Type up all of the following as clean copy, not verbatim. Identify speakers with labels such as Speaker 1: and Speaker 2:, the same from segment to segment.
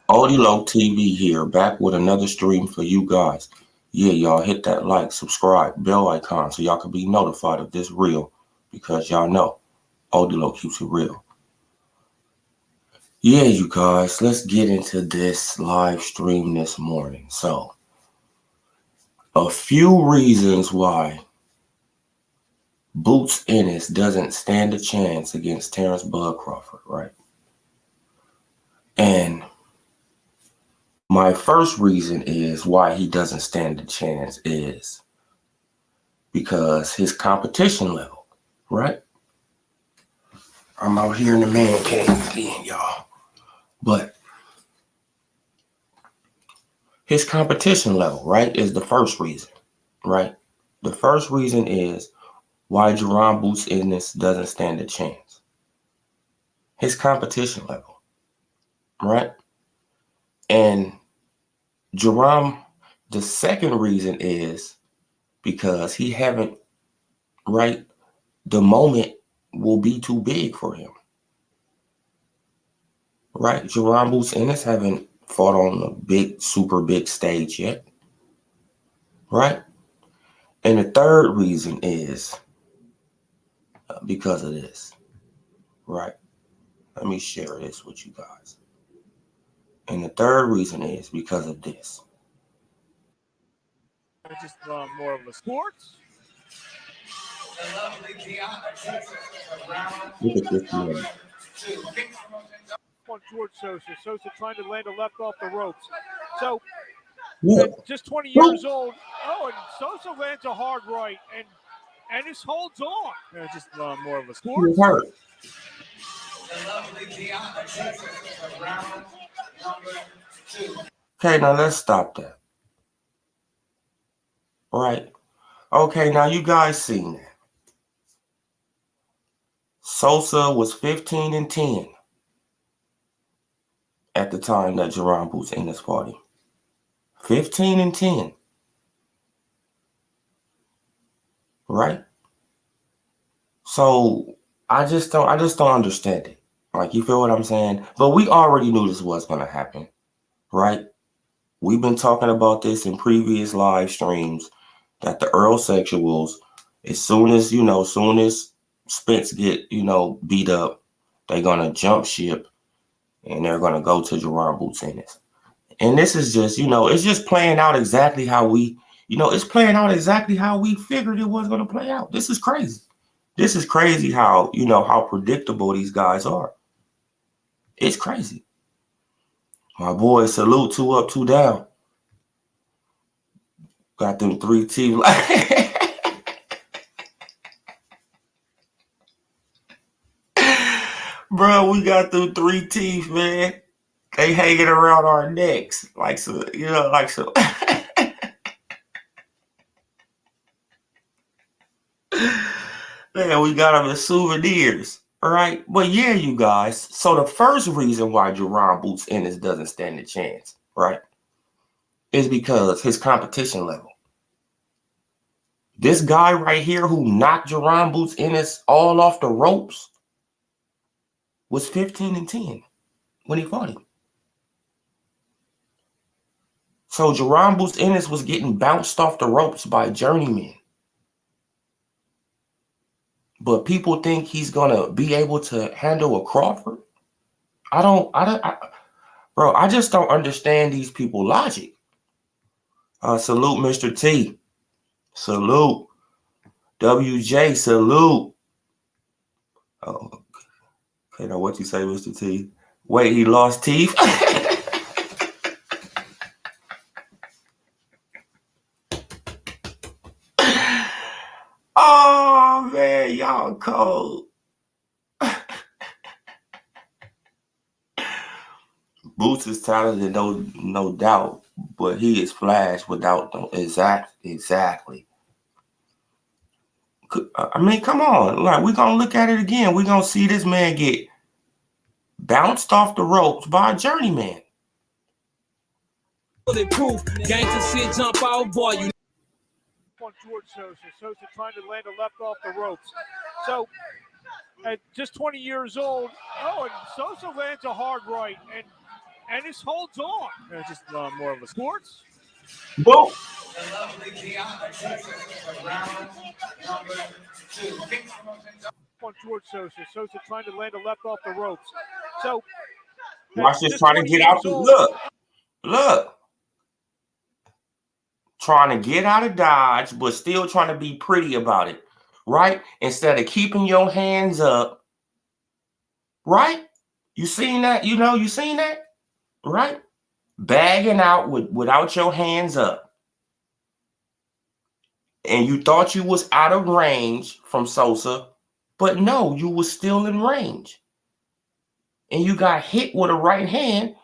Speaker 1: Audio TV here, back with another stream for you guys. Yeah, y'all hit that like, subscribe, bell icon so y'all can be notified of this reel, because y'all know Audio keeps it real. Yeah, you guys, let's get into this live stream this morning. So, a few reasons why Boots Ennis doesn't stand a chance against Terrence Bud Crawford, right? And my first reason is why he doesn't stand a chance is because his competition level, right? I'm out here in the man cave again, y'all. But his competition level, right, is the first reason, right? The first reason is why Jerron Boots Ennis doesn't stand a chance. His competition level, right? And Jerron, the second reason is because he haven't, right, the moment will be too big for him. Right? Jerron Boots Ennis haven't fought on a big, super big stage yet. Right? And the third reason is because of this. Right? Let me share this with you guys. And the third reason is because of this.
Speaker 2: Just more of a sports.
Speaker 1: Look at this man.
Speaker 2: On George Sosa. Sosa trying to land a left off the ropes. So, just 20 years old. Oh, and Sosa lands a hard right, and Ennis holds on. Just more of a sports.
Speaker 1: He's hurt. Okay, now let's stop that. Right. Okay, now you guys seen that. Sosa was 15-10 at the time that Jerron Boots Ennis fought him. 15-10. Right? So I just don't understand it. Like, you feel what I'm saying? But we already knew this was gonna happen, right? We've been talking about this in previous live streams, that the Earl Sexuals, as soon as Spence get, beat up, they're gonna jump ship and they're gonna go to Jerron Boots Ennis. And this is just, it's just playing out exactly how we, it's playing out exactly how we figured it was gonna play out. This is crazy. This is crazy how, how predictable these guys are. It's crazy. My boy, salute, 2 up, 2 down. Got them 3 teeth. Bro, we got them 3 teeth, man. They hanging around our necks. Like some. Man, we got them as souvenirs. All right. But yeah, you guys. So the first reason why Jerron Boots Ennis doesn't stand a chance, right, is because his competition level. This guy right here who knocked Jerron Boots Ennis all off the ropes was 15-10 when he fought him. So Jerron Boots Ennis was getting bounced off the ropes by journeymen. But people think he's gonna be able to handle a Crawford. I just don't understand these people's logic. Salute, Mr. T. Salute. WJ, salute. Oh, okay, now what you say, Mr. T? Wait, he lost teeth? Oh, man, y'all cold. Boots is talented, no doubt, but he is Flash without them. Exactly. I mean, come on. Like, we're going to look at it again. We're going to see this man get bounced off the ropes by a journeyman.
Speaker 3: Bulletproof, gangsta shit, jump out, boy. You
Speaker 2: on George Sosa. Sosa trying to land a left off the ropes. So at just 20 years old, and Sosa lands a hard right, and Ennis holds on. Just more of a sports.
Speaker 1: Whoa.
Speaker 2: On George Sosa. Sosa trying to land a left off the ropes. So
Speaker 1: watch this, trying to get out the look. Trying to get out of dodge, but still trying to be pretty about it, right? Instead of keeping your hands up, right? You seen that? You seen that, right? Bagging out without your hands up. And you thought you was out of range from Sosa, but no, you was still in range. And you got hit with a right hand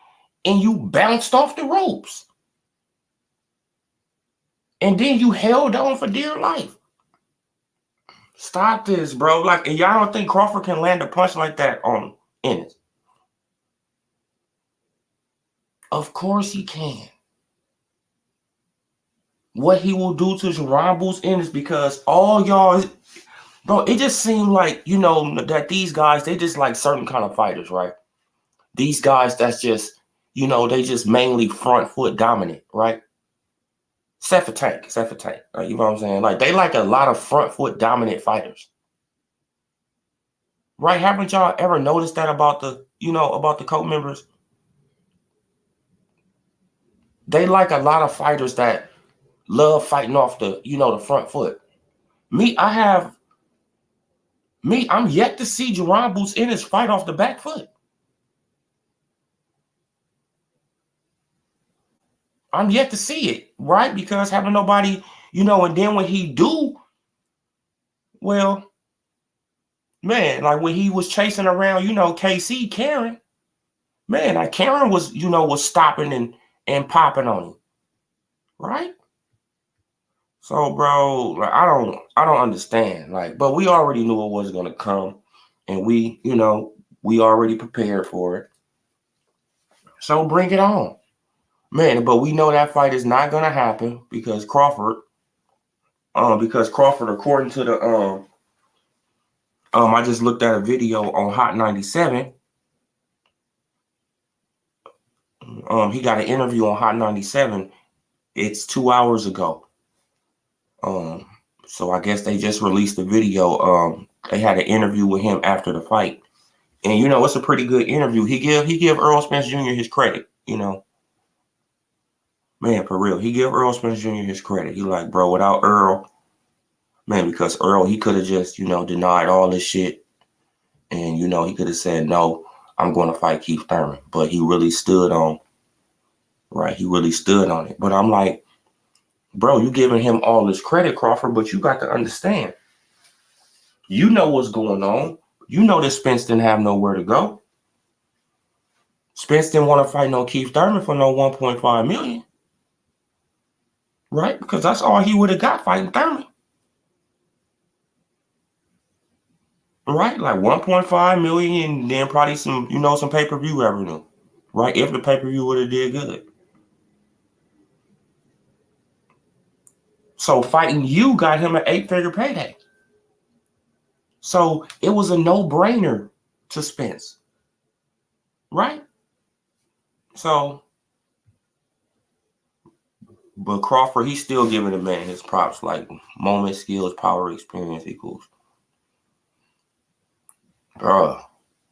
Speaker 1: and you bounced off the ropes. And then you held on for dear life. Stop this, bro. Like, and y'all don't think Crawford can land a punch like that on Ennis? Of course he can. What he will do to Jaron Ennis, because all y'all, bro, it just seemed like, that these guys, they just like certain kind of fighters, right? These guys that's just, they just mainly front foot dominant, right? Except for Tank. Like, you know what I'm saying? Like, they like a lot of front foot dominant fighters. Right? Haven't y'all ever noticed that about the cult members? They like a lot of fighters that love fighting off the front foot. I'm yet to see Jaron Ennis fight off the back foot. I'm yet to see it, right? Because having nobody, and then when he do, well, man, like when he was chasing around, KC Karen, man, like Karen was stopping and popping on him, right? So, bro, like, I don't understand, like, but we already knew it was gonna come, and we already prepared for it. So bring it on. Man, but we know that fight is not gonna happen because Crawford, according to the I just looked at a video on Hot 97. He got an interview on Hot 97. It's 2 hours ago. So I guess they just released the video. They had an interview with him after the fight, and it's a pretty good interview. He give Earl Spence Jr. his credit. Man, for real, he give Earl Spence Jr. his credit. He like, bro, without Earl, man, because Earl, he could have just, denied all this shit. And, he could have said, no, I'm going to fight Keith Thurman. But he really stood on, right? He really stood on it. But I'm like, bro, you giving him all this credit, Crawford, but you got to understand. You know what's going on. You know that Spence didn't have nowhere to go. Spence didn't want to fight no Keith Thurman for no 1.5 million. Right? Because that's all he would have got fighting Thurman. Right? Like 1.5 million and then probably some, some pay-per-view revenue. Right? If the pay-per-view would have did good. So fighting you got him an 8-figure payday. So it was a no-brainer to Spence. Right? So, but Crawford, he's still giving the man his props. Like moment, skills, power, experience equals. Bro,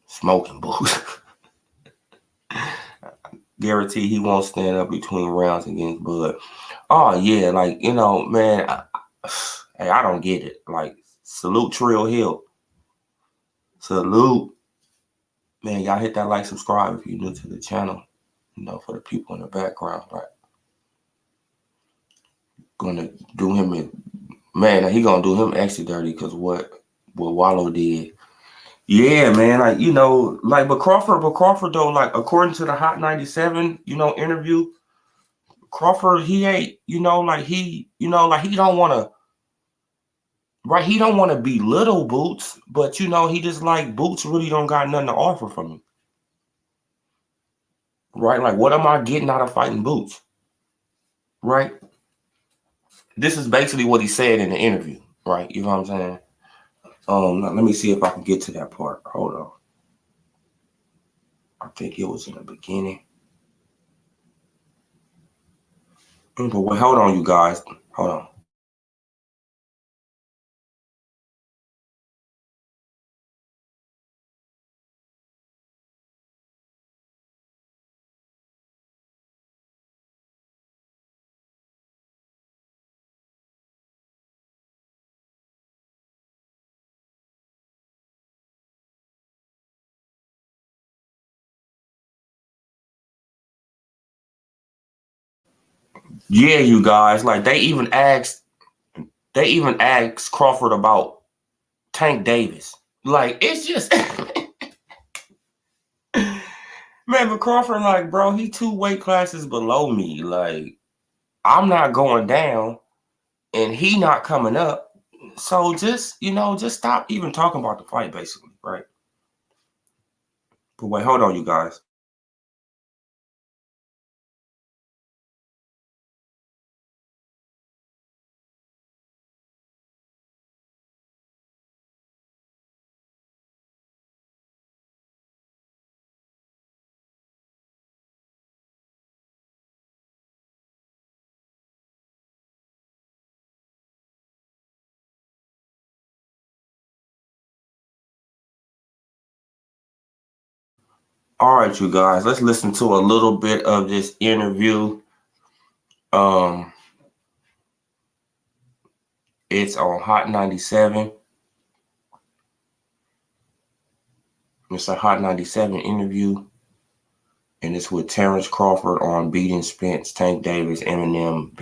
Speaker 1: smoking booze. guarantee he won't stand up between rounds against Bud. Oh yeah, like man, hey, I don't get it. Like, salute Trill Hill. Salute. Man, y'all hit that like, subscribe if you're new to the channel. For the people in the background, right? Gonna do him in, man, he gonna do him extra dirty because what Wallow did. Yeah, man, like, but Crawford though, like, according to the Hot 97, interview, Crawford, he ain't, like he don't want to, right? He don't want to belittle Boots, but he just like Boots really don't got nothing to offer from him. Right? Like, what am I getting out of fighting Boots? Right? This is basically what he said in the interview, right? You know what I'm saying? Now, let me see if I can get to that part. Hold on. I think it was in the beginning. But wait, hold on, you guys. Hold on. Yeah, you guys, like, they even asked Crawford about Tank Davis. Like, it's just man, but Crawford, like, bro, he 2 weight classes below me. Like, I'm not going down and he not coming up. So just stop even talking about the fight, basically, right? But wait, hold on, you guys. All right, you guys, let's listen to a little bit of this interview. It's on Hot 97. It's a Hot 97 interview, and it's with Terrence Crawford on beating Spence, Tank Davis, Eminem,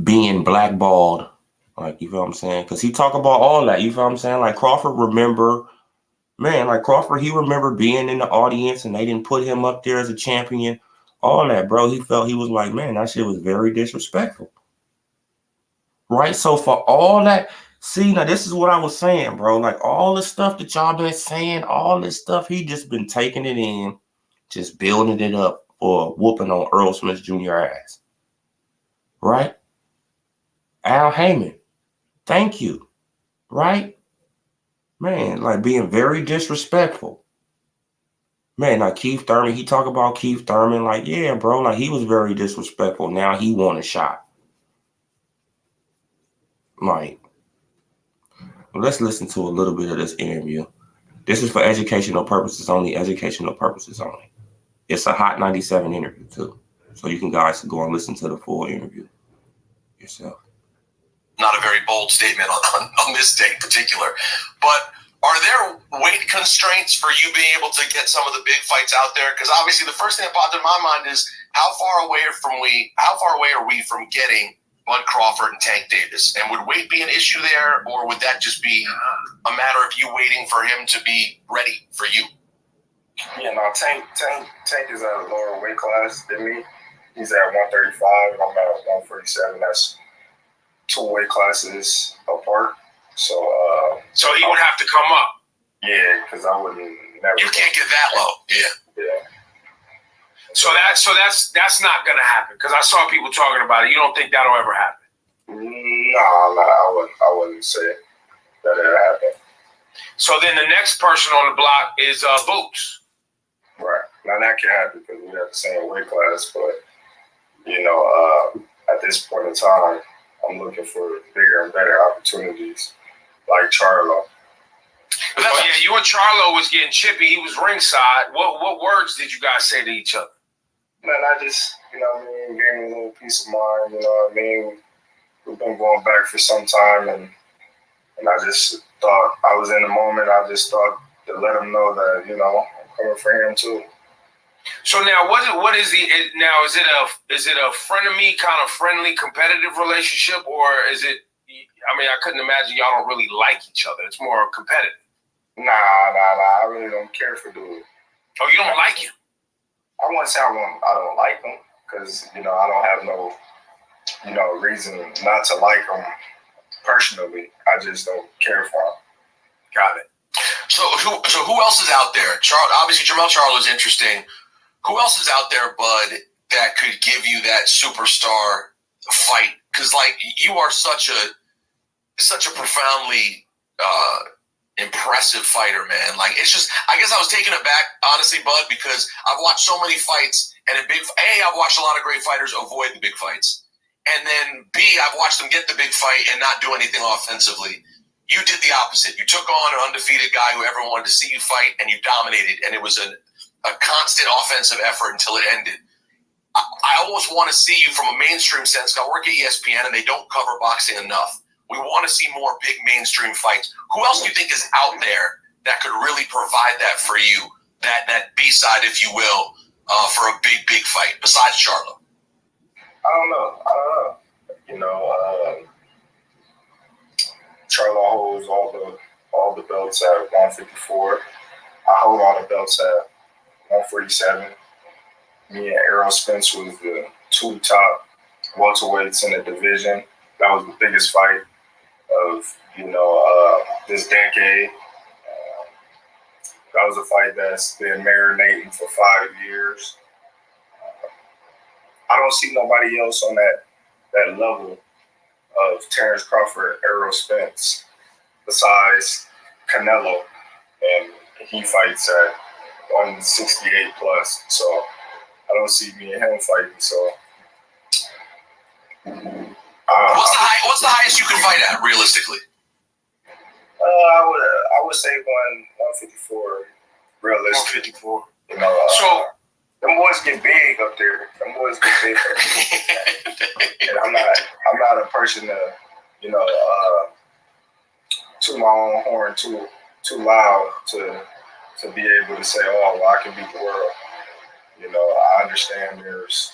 Speaker 1: being blackballed. Like, you feel what I'm saying? Because he talk about all that. You feel what I'm saying? Like, Crawford he remember being in the audience and they didn't put him up there as a champion. All that, bro. He was like, man, that shit was very disrespectful. Right? So for all that, see, now this is what I was saying, bro. Like, all the stuff that y'all been saying, all this stuff, he just been taking it in, just building it up for whooping on Earl Smith Jr. ass. Right? Al Heyman, thank you. Right? Man, like, being very disrespectful. Man, like Keith Thurman, he talk about Keith Thurman, like, yeah, bro, like, he was very disrespectful. Now he want a shot. Like, let's listen to a little bit of this interview. This is for educational purposes only, It's a Hot 97 interview, too. So you guys can go and listen to the full interview yourself.
Speaker 4: Not a very bold statement on this day in particular, but are there weight constraints for you being able to get some of the big fights out there? Because obviously the first thing that popped in my mind is how far away are we from getting Bud Crawford and Tank Davis? And would weight be an issue there, or would that just be a matter of you waiting for him to be ready for you?
Speaker 5: Yeah, no, Tank is at a lower weight class than me. He's at 135 and I'm at 147. That's 2 weight classes apart. So
Speaker 4: he would have to come up.
Speaker 5: Yeah, because I wouldn't never.
Speaker 4: You can't get that low. Yeah.
Speaker 6: So that's not gonna happen, because I saw people talking about it. You don't think that'll ever happen?
Speaker 5: No, I wouldn't say that it'll happen.
Speaker 6: So then the next person on the block is Boots.
Speaker 5: Right. Now that can happen because we have the same weight class, but at this point in time, I'm looking for bigger and better opportunities, like Charlo.
Speaker 4: But that's
Speaker 6: you and Charlo was getting chippy. He was ringside. What words did you guys say to each other?
Speaker 5: Man, I just, gave him a little peace of mind, you know what I mean? We've been going back for some time, and I just thought I was in the moment. I just thought to let him know that, I'm coming for him too.
Speaker 6: So now, what is now? Is it a frenemy kind of friendly competitive relationship, or is it? I mean, I couldn't imagine y'all don't really like each other. It's more competitive.
Speaker 5: Nah. I really don't care for dude.
Speaker 6: Oh, you don't like him?
Speaker 5: I wouldn't say I don't like him because I don't have no reason not to like him personally. I just don't care for him.
Speaker 6: Got it.
Speaker 4: So who else is out there? Obviously, Jermell Charlo is interesting. Who else is out there, Bud, that could give you that superstar fight? Because you are such a profoundly impressive fighter, man. It's just, I guess I was taken aback, honestly, Bud, because I've watched so many fights, and I've watched a lot of great fighters avoid the big fights, and then B, I've watched them get the big fight and not do anything offensively. You did the opposite. You took on an undefeated guy who everyone wanted to see you fight, and you dominated, and it was a constant offensive effort until it ended. I almost want to see you from a mainstream sense. I work at ESPN, and they don't cover boxing enough. We want to see more big mainstream fights. Who else do you think is out there that could really provide that for you, that B-side, if you will, for a big fight, besides Charlo?
Speaker 5: I don't know. Charlo holds all the belts at 154. I hold all the belts at 147. Me and Errol Spence was the two top welterweights in the division. That was the biggest fight of this decade. That was a fight that's been marinating for 5 years. I don't see nobody else on that level of Terrence Crawford, Errol Spence, besides Canelo, and he fights at 168 plus. So I don't see me and him fighting. So
Speaker 4: what's the highest you can fight at realistically?
Speaker 5: I would say 154 realistic.
Speaker 6: 154.
Speaker 5: So them boys get big up there. Them boys get big up there. And I'm not a person to toot my own horn too loud to be able to say, oh, well, I can beat the world. I understand there's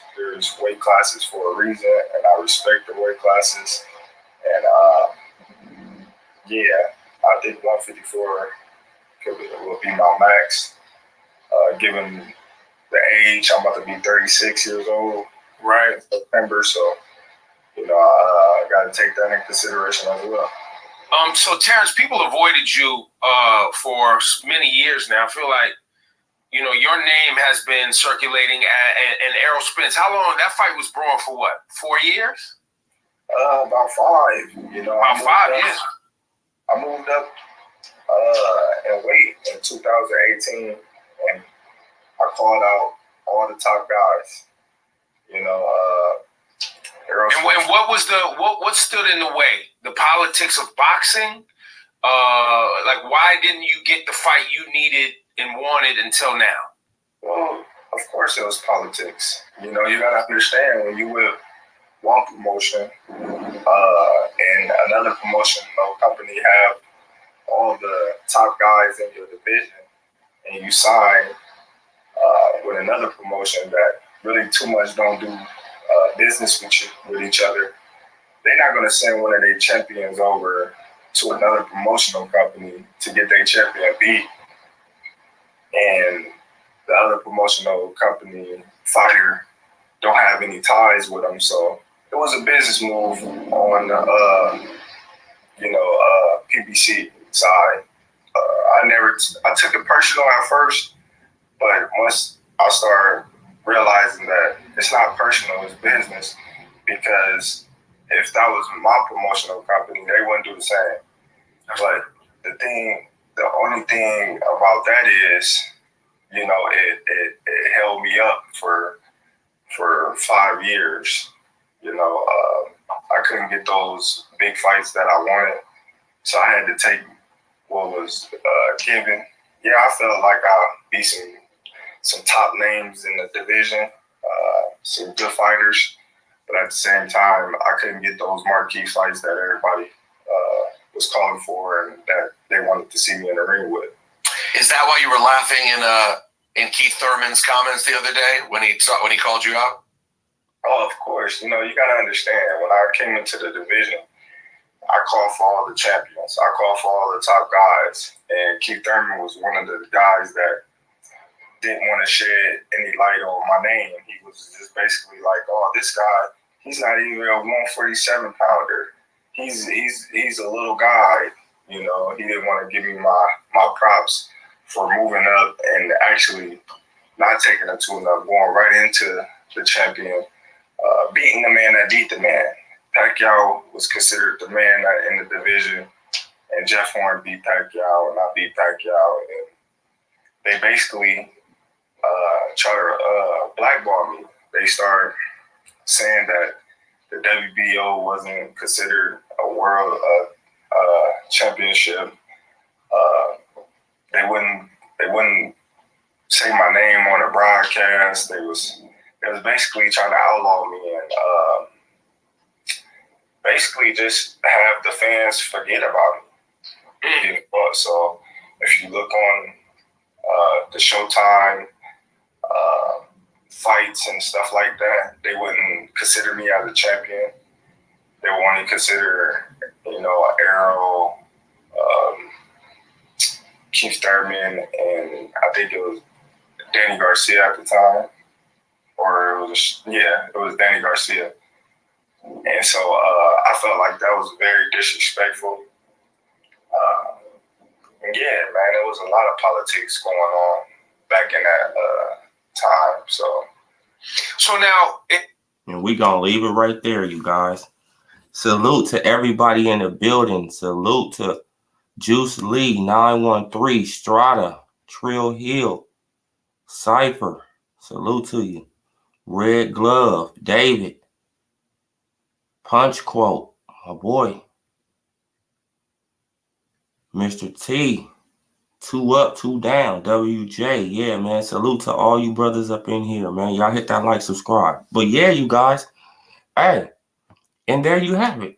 Speaker 5: weight classes for a reason, and I respect the weight classes. And I think 154 will be my max, given the age. I'm about to be 36 years old, right, in September. So, I got to take that in consideration as well.
Speaker 6: So Terrence, people avoided you for many years now. I feel like, your name has been circulating and Errol Spence. How long? That fight was brewing for what? 4 years?
Speaker 5: About 5.
Speaker 6: About 5 years.
Speaker 5: I moved up in weight in 2018, and I called out all the top guys. Errol Spence.
Speaker 6: And what stood in the way? The politics of boxing? Why didn't you get the fight you needed and wanted until now?
Speaker 5: Well, of course it was politics. You got to understand, when you with one promotion and another promotion, company have all the top guys in your division, and you sign with another promotion that really too much don't do business with each other, they're not going to send one of their champions over to another promotional company to get their champion beat, and the other promotional company fighter don't have any ties with them. So it was a business move on PBC side. I took it personal at first, but once I started realizing that it's not personal, it's business, because if that was my promotional company, they wouldn't do the same. But the only thing about that is, it held me up for 5 years. I couldn't get those big fights that I wanted, so I had to take what was given. Yeah, I felt like I beat some top names in the division, some good fighters, but at the same time, I couldn't get those marquee fights that everybody was calling for and that they wanted to see me in the ring with.
Speaker 4: Is that why you were laughing in Keith Thurman's comments the other day when he called you out?
Speaker 5: Oh, of course. You got to understand, when I came into the division, I called for all the champions. I called for all the top guys. And Keith Thurman was one of the guys that didn't want to shed any light on my name. He was just basically like, oh, this guy, he's not even a 147 pounder. He's a little guy. He didn't want to give me my props for moving up and actually not taking a tune-up, going right into the champion, beating the man that beat the man. Pacquiao was considered the man in the division, and Jeff Horn beat Pacquiao, and I beat Pacquiao. And they basically try to blackball me. They started saying that the WBO wasn't considered a world championship. They wouldn't say my name on a broadcast. They was basically trying to outlaw me and basically just have the fans forget about me. So if you look on the Showtime fights and stuff like that, they wouldn't consider me as a champion. They would only consider, Arrow, Keith Thurman, and I think it was Danny Garcia at the time. Or it was Danny Garcia. And so I felt like that was very disrespectful. Yeah, man, there was a lot of politics going on back in that time. So
Speaker 4: now,
Speaker 1: and we gonna leave it right there, you guys. Salute to everybody in the building. Salute to Juice Lee, 913, Strata, Trill Hill, Cypher. Salute to you. Red Glove, David, Punch Quote, my boy, Mr. T, 2 up, 2 down, WJ. Yeah, man, salute to all you brothers up in here, man. Y'all hit that like, subscribe. But yeah, you guys, hey, and there you have it.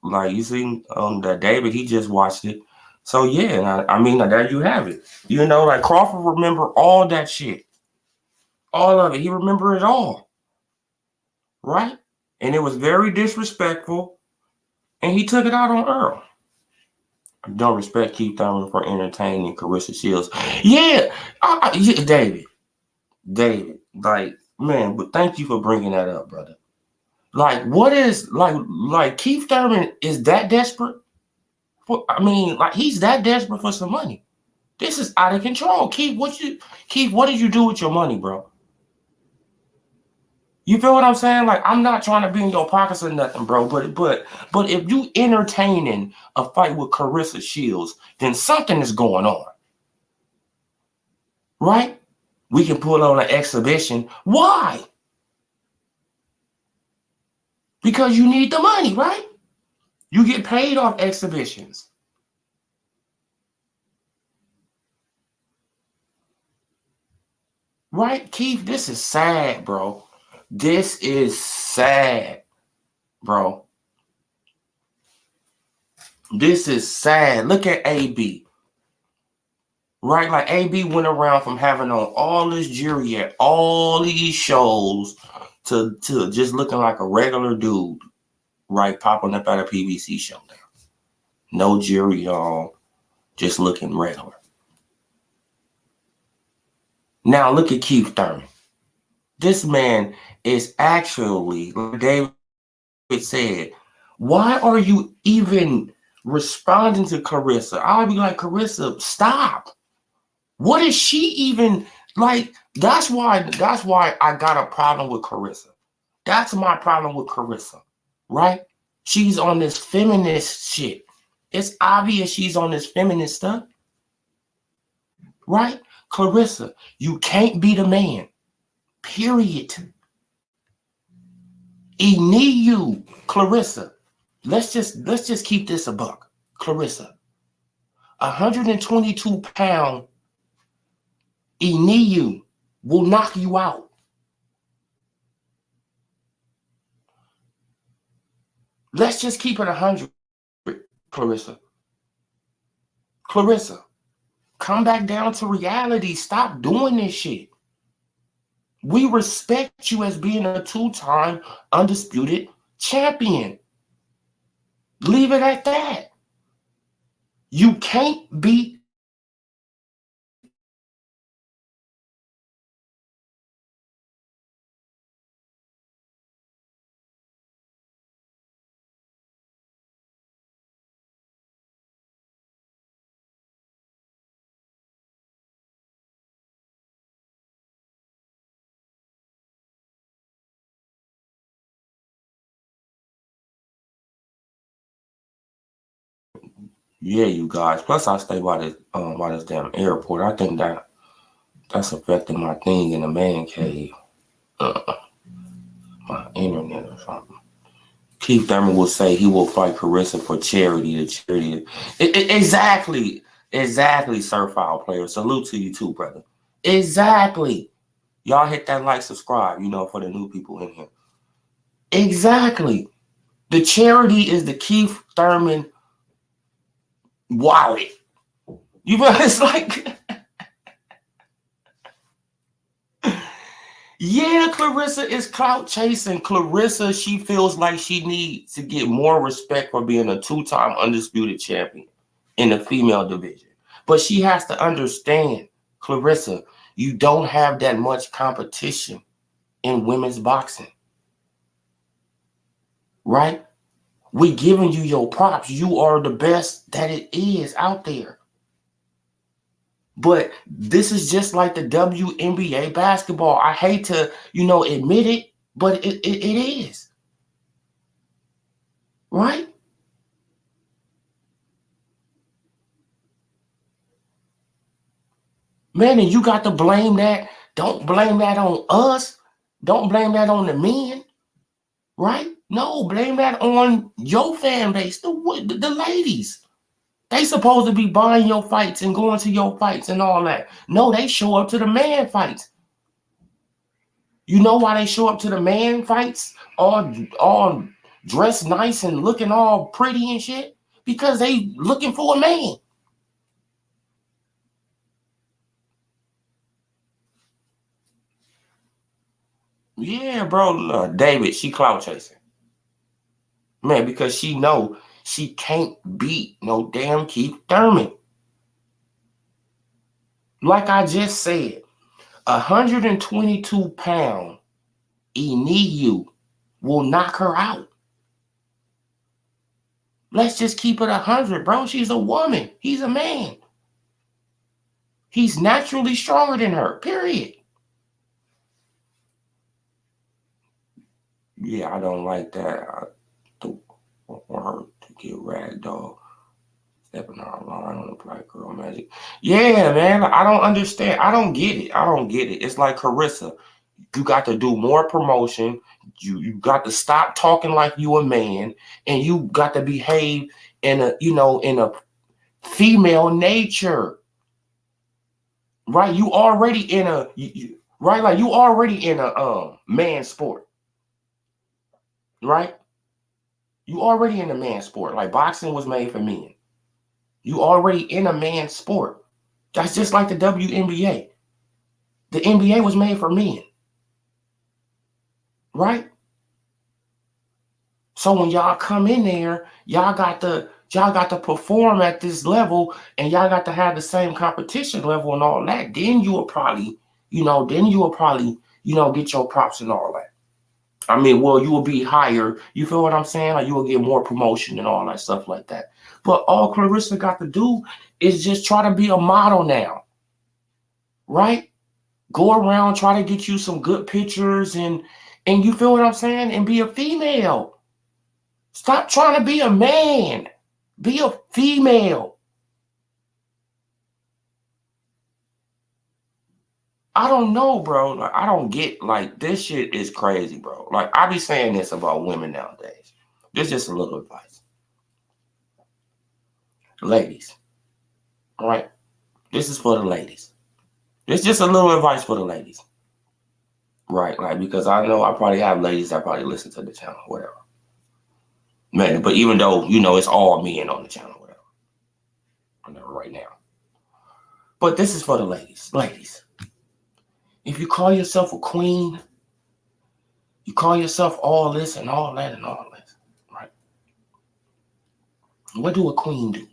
Speaker 1: Like you see that David, he just watched it. So yeah, I mean, there you have it. Like Crawford remember all that shit. All of it. He remembered it all. Right? And it was very disrespectful. And he took it out on Earl. Don't respect Keith Thurman for entertaining Carissa Shields. Yeah. David. Like, man, but thank you for bringing that up, brother. Like, what is, like Keith Thurman is that desperate? He's that desperate for some money. This is out of control. Keith, what did you do with your money, bro? You feel what I'm saying? Like, I'm not trying to be in your pockets or nothing, bro. But if you entertaining a fight with Carissa Shields, then something is going on. Right? We can put on an exhibition. Why? Because you need the money, right? You get paid off exhibitions. Right, Keith? This is sad, bro. This is sad, bro. This is sad. Look at AB. Right? Like AB went around from having on all this jewelry at all these shows to just looking like a regular dude, right? Popping up at a PBC show now. No jewelry on, just looking regular. Now look at Keith Thurman. This man is actually, like David said, why are you even responding to Carissa? I'll be like, Carissa, stop. What is she even like? That's why I got a problem with Carissa. That's my problem with Carissa, right? She's on this feminist shit. It's obvious she's on this feminist stuff, right? Carissa, you can't be the man. Period. He need you, Clarissa. Let's just keep this a buck. Clarissa, 122-pound Ennis will knock you out. Let's just keep it 100, Clarissa. Clarissa, come back down to reality. Stop doing this shit. We respect you as being a 2-time undisputed champion. Leave it at that. You can't beat Yeah, you guys. Plus, I stay by this damn airport. I think that's affecting my thing in the man cave. My internet or something. Keith Thurman will say he will fight Carissa for charity. Exactly, Surfile player. Salute to you too, brother. Exactly. Y'all hit that like, subscribe, for the new people in here. Exactly. The charity is the Keith Thurman wallet. It's like, yeah, Clarissa is clout chasing. Clarissa, she feels like she needs to get more respect for being a 2-time undisputed champion in the female division. But she has to understand, Clarissa, you don't have that much competition in women's boxing. Right? We giving you your props. You are the best that it is out there. But this is just like the WNBA basketball. I hate to, admit it, but it is. Right? Man, and you got to blame that. Don't blame that on us. Don't blame that on the men. Right? No, blame that on your fan base, the ladies. They supposed to be buying your fights and going to your fights and all that. No, they show up to the man fights. You know why they show up to the man fights all dressed nice and looking all pretty and shit? Because they looking for a man. Yeah, bro. David, she clout chasing. Man, because she know she can't beat no damn Keith Thurman. Like I just said, 122-pound Ennis will knock her out. Let's just keep it 100, bro. She's a woman. He's a man. He's naturally stronger than her, period. Yeah, I don't like that. I don't want her to get ragdoll. Stepping out of line on the black girl magic. Yeah, man. I don't understand. I don't get it. It's like Carissa. You got to do more promotion. You got to stop talking like you a man, and you got to behave in a female nature. Right? You already in a right? Like you already in a man sport. Right? You already in a man sport. Like boxing was made for men. You already in a man sport. That's just like the WNBA. The NBA was made for men. Right? So when y'all come in there, y'all got to perform at this level, and y'all got to have the same competition level and all that. Then you will probably, get your props and all that. I mean, well, you will be higher. You feel what I'm saying? Like you will get more promotion and all that stuff like that. But all Clarissa got to do is just try to be a model now. Right? Go around, try to get you some good pictures and you feel what I'm saying? And be a female. Stop trying to be a man. Be a female. I don't know, bro. Like, I don't get, like, this shit is crazy, bro. Like, I be saying this about women nowadays. This is just a little advice. Ladies, All right? This is for the ladies. It's just a little advice for the ladies. Right? Like, because I know I probably have ladies that probably listen to the channel, whatever. Man, but even though, you know, it's all men on the channel, whatever. I know right now. But this is for the ladies. Ladies, if you call yourself a queen, you call yourself all this and all that and all this, right? What do a queen do?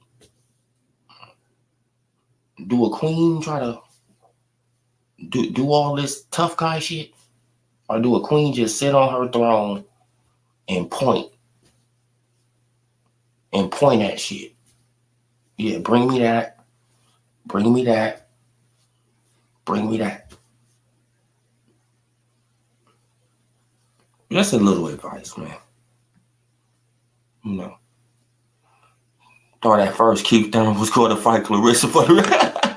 Speaker 1: Do a queen try to do all this tough guy shit? Or do a queen just sit on her throne and point at shit? Yeah, bring me that. Bring me that. Bring me that. Just a little advice, man. You know. Thought at first Keith Thurman was going to fight Clarissa for the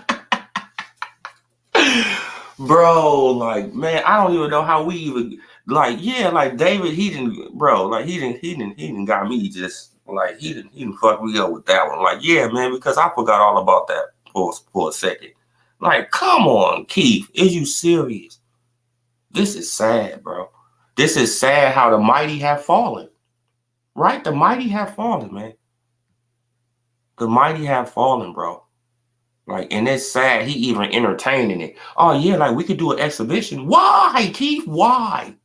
Speaker 1: bro, like, man, I don't even know how we even, like, yeah, like David, he didn't got me just, like, he didn't fuck me up with that one. Like, yeah, man, because I forgot all about that for a second. Like, come on, Keith, is you serious? This is sad, bro. This is sad how the mighty have fallen. Right? The mighty have fallen, man. The mighty have fallen, bro. Like, and it's sad he even entertaining it. Oh, yeah, like, we could do an exhibition. Why, Keith? Why?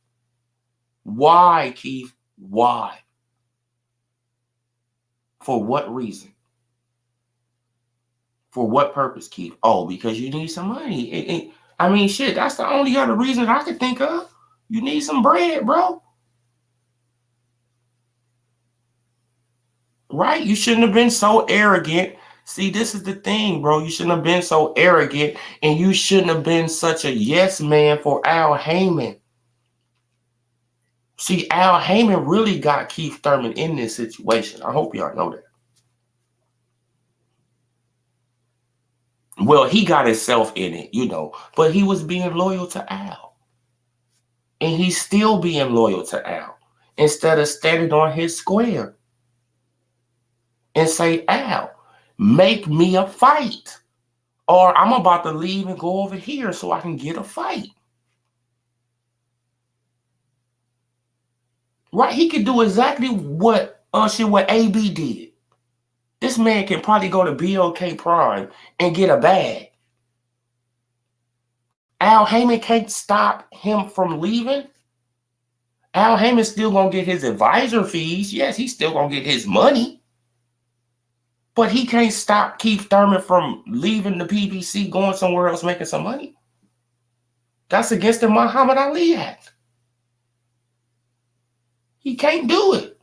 Speaker 1: Why, Keith? Why? For what reason? For what purpose, Keith? Oh, because you need some money. I mean, shit, that's the only other reason I could think of. You need some bread, bro. Right? You shouldn't have been so arrogant. See, this is the thing, bro. You shouldn't have been so arrogant, and you shouldn't have been such a yes man for Al Heyman. See, Al Heyman really got Keith Thurman in this situation. I hope y'all know that. Well, he got himself in it, you know, but he was being loyal to Al. And he's still being loyal to Al instead of standing on his square and say, Al, make me a fight, or I'm about to leave and go over here so I can get a fight. Right? He could do exactly what AB did. This man can probably go to BOK Prime and get a bag. Al Heyman can't stop him from leaving. Al Heyman's still going to get his advisor fees. Yes, he's still going to get his money. But he can't stop Keith Thurman from leaving the PBC, going somewhere else, making some money. That's against the Muhammad Ali Act. He can't do it.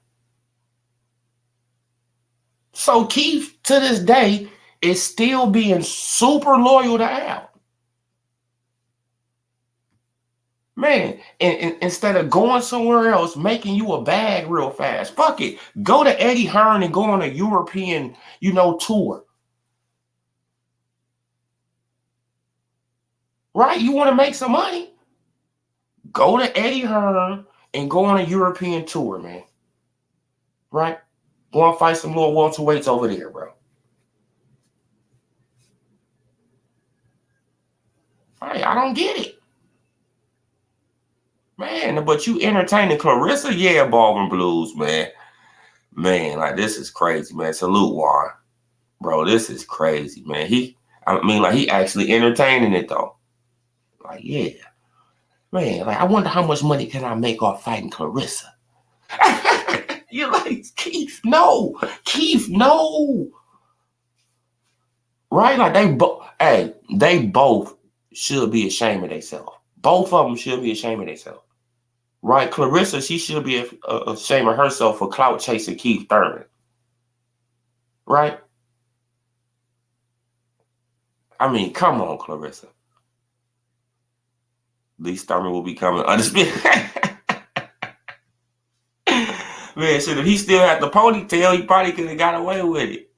Speaker 1: So Keith, to this day, is still being super loyal to Al. Man, and instead of going somewhere else, making you a bag real fast, fuck it. Go to Eddie Hearn and go on a European, tour. Right? You want to make some money? Go to Eddie Hearn and go on a European tour, man. Right? Go and fight some little welterweights over there, bro. Right, I don't get it. Man, but you entertaining Clarissa? Yeah, Baldwin Blues, man. Man, like, this is crazy, man. Salute, Juan. Bro, this is crazy, man. He actually entertaining it, though. Like, yeah. Man, like, I wonder how much money can I make off fighting Clarissa? You're like, Keith, no. Keith, no. Right? Like, they both should be ashamed of themselves. Both of them should be ashamed of themselves. Right? Clarissa, she should be ashamed of herself for clout chasing Keith Thurman. Right? I mean, come on, Clarissa. Lee Thurman will be coming undisputed. Man, shit, if he still had the ponytail, he probably could have got away with it.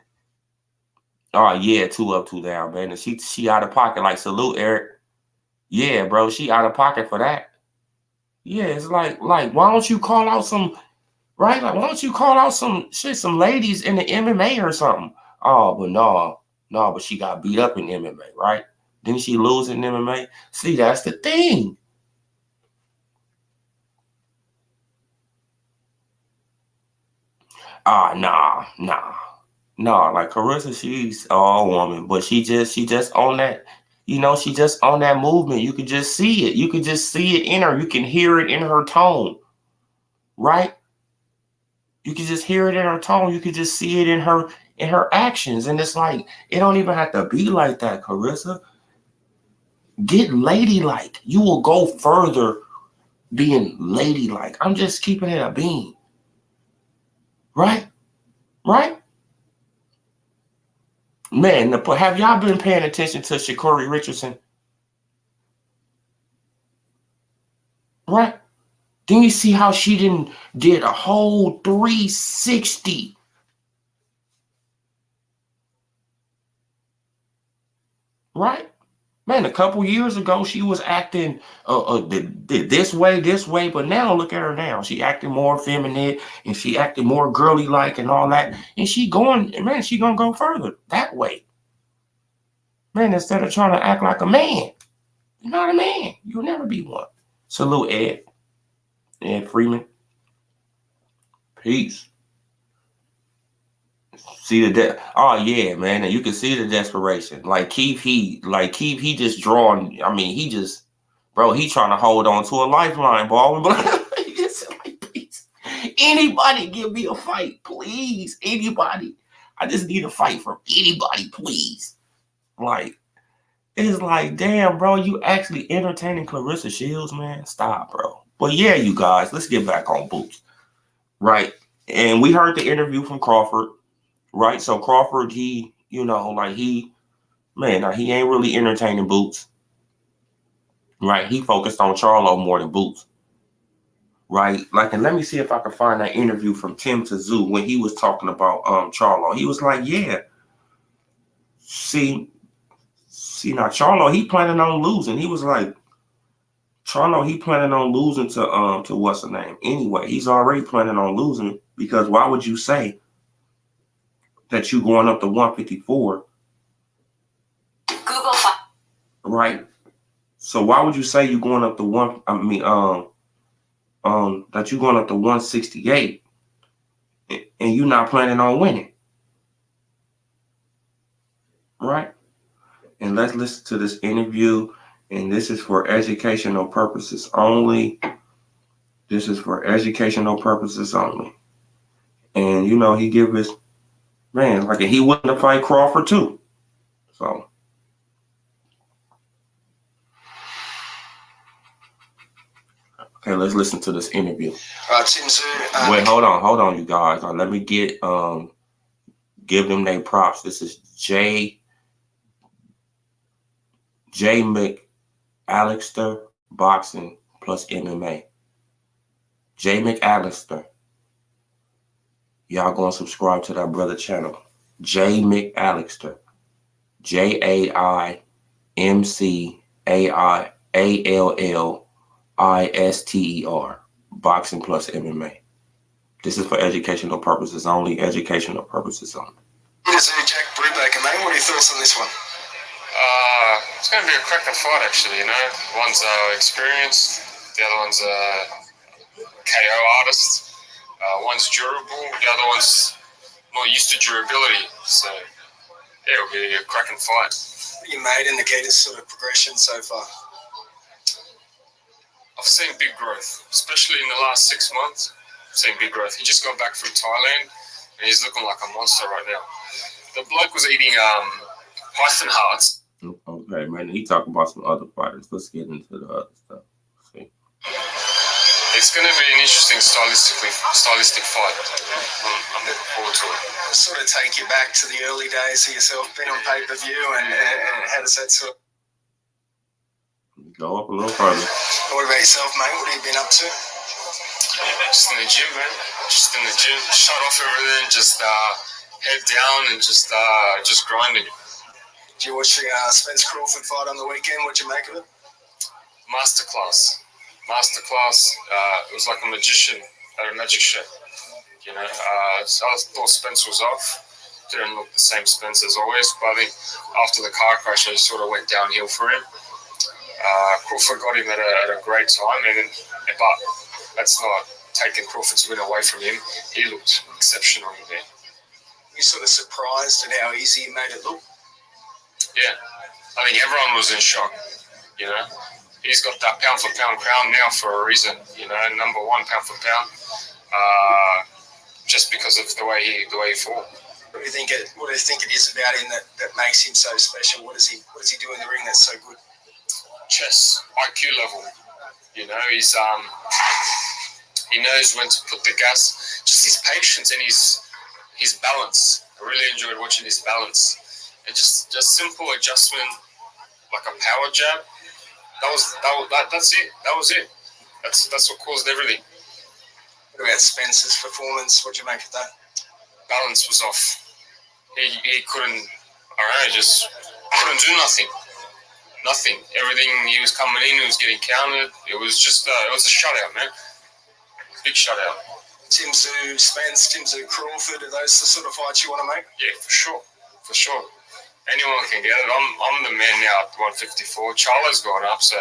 Speaker 1: Oh, yeah, 2 up, 2 down, man. And she out of pocket. Like, salute, Eric. Yeah, bro, she out of pocket for that. Yeah, it's like, why don't you call out some, right? Like, why don't you call out some ladies in the MMA or something? Oh, but no. No, but she got beat up in MMA, right? Didn't she lose in MMA? See, that's the thing. Nah. Like Carissa, she's all woman, but she just on that, she just on that movement. You could just see it. You could just see it in her. You can hear it in her tone, right? You can just hear it in her tone. You could just see it in her actions. And it's like, it don't even have to be like that, Carissa. Get ladylike. You will go further being ladylike. I'm just keeping it a bean. Right? Right? Man, have y'all been paying attention to Sha'Carri Richardson? Right? Then you see how she did a whole 360. Right? Man, a couple years ago, she was acting this way, but now look at her now. She acting more feminine and she acting more girly-like and all that. And she gonna go further that way. Man, instead of trying to act like a man. You're not a man. You'll never be one. Salute, Ed Freeman. Peace. See oh yeah, man, and you can see the desperation. Like Keith, he just drawing. I mean, he trying to hold on to a lifeline, ball. He just like, please, anybody give me a fight, please. Anybody, I just need a fight from anybody, please. Like, it's like, damn, bro, you actually entertaining Clarissa Shields, man? Stop, bro. But yeah, you guys, let's get back on Boots, right? And we heard the interview from Crawford. Right, so Crawford, he ain't really entertaining Boots. Right, he focused on Charlo more than Boots. Right, like, and let me see if I can find that interview from Tim Tszyu when he was talking about Charlo. He was like, yeah, see now Charlo, he planning on losing. He was like, Charlo, he planning on losing to what's her name? Anyway, he's already planning on losing because why would you say that you going up to 154?
Speaker 7: Google.
Speaker 1: Right. So why would you say you going up to that you going up to 168 and you not planning on winning? Right. And let's listen to this interview. And this is for educational purposes only. This is for educational purposes only. And he give his man, like, he wouldn't have fight Crawford too. So okay, let's listen to this interview.
Speaker 8: Tim Tszyu.
Speaker 1: Wait, hold on, you guys. Let me get give them their props. This is J McAllister Boxing plus MMA. J McAllister. Y'all gonna subscribe to that brother channel. J McAllister. JAIMCAIALLISTER. Boxing plus MMA. This is for educational purposes only. Educational purposes only.
Speaker 8: Jack Brubaker, mate. What are your thoughts on this one?
Speaker 9: It's going to be a cracker fight, actually. One's experienced, the other one's a KO artist. One's durable, the other one's not used to durability. So yeah, it'll be a cracking fight.
Speaker 8: What you made in Nikita's sort of progression so far?
Speaker 9: I've seen big growth, especially in the last 6 months. I've seen big growth. He just got back from Thailand, and he's looking like a monster right now. The bloke was eating python hearts.
Speaker 1: Okay, man. He talking about some other fighters. Let's get into the other stuff. See.
Speaker 9: It's going to be an interesting stylistic fight. I'm looking forward to it.
Speaker 8: Sort of take you back to the early days of yourself, being on pay-per-view, and how does that sort of...
Speaker 1: Go up a little further.
Speaker 8: What about yourself, mate? What have you been up to?
Speaker 9: Just in the gym, man. Just in the gym. Shut off everything. Just head down and just grinding.
Speaker 8: Did you watch the Spence Crawford fight on the weekend? What'd you make of it?
Speaker 9: Masterclass. It was like a magician at a magic show. I thought Spence was off. didn't look the same Spence as always. But I think after the car crash, it sort of went downhill for him. Crawford got him at a great time, but that's not taking Crawford's win away from him. He looked exceptional there.
Speaker 8: You sort of surprised at how easy he made it look?
Speaker 9: Yeah, I think everyone was in shock. You know, he's got that pound for pound crown now for a reason. You know, number one pound for pound, just because of the way he fought.
Speaker 8: What do you think it is about him that makes him so special? What does he do in the ring that's so good?
Speaker 9: Chess IQ level. You know, he knows when to put the gas. Just his patience and his balance. I really enjoyed watching his balance. And just simple adjustment, like a power jab. That's it. That was it. That's what caused everything.
Speaker 8: What about Spence's performance? What do you make of that?
Speaker 9: Balance was off. He couldn't. I don't know. Just couldn't do nothing. Nothing. Everything he was coming in, he was getting countered. It was just it was a shutout, man. Big shutout.
Speaker 8: Tim Tszyu, Spence, Tim Tszyu, Crawford, are those the sort of fights you want to make?
Speaker 9: Yeah, for sure. Anyone can get it. I'm the man now at 154. Charlo's gone up, so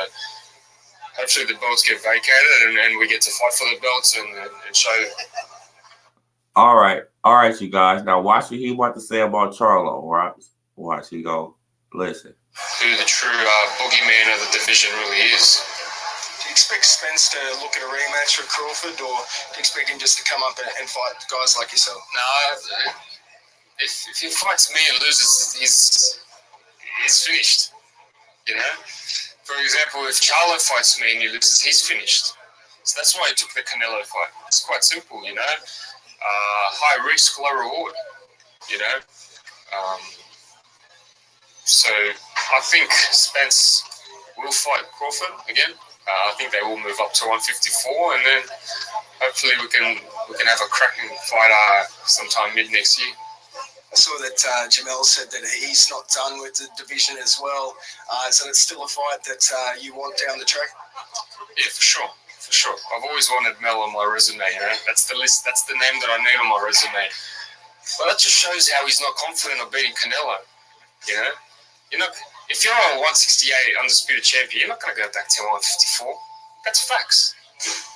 Speaker 9: hopefully the belts get vacated and we get to fight for the belts and show them.
Speaker 1: All right, you guys. Now watch what he about to say about Charlo, right? Watch, he go, listen.
Speaker 9: Who the true boogeyman of the division really is.
Speaker 8: Do you expect Spence to look at a rematch with Crawford, or do you expect him just to come up and fight guys like yourself?
Speaker 9: No, if he fights me and loses, he's finished. You know? For example, if Charlo fights me and he loses, he's finished. So that's why he took the Canelo fight. It's quite simple, you know? High risk, low reward, you know? So I think Spence will fight Crawford again. I think they will move up to 154, and then hopefully we can have a cracking fight sometime mid next year.
Speaker 8: I saw that Jamel said that he's not done with the division as well. So it's still a fight that you want down the track?
Speaker 9: Yeah, for sure. I've always wanted Mel on my resume, you know. That's the list. That's the name that I need on my resume. But that just shows how he's not confident of beating Canelo, you know. If you're a 168 undisputed champion, you're not going to go back to 154. That's facts.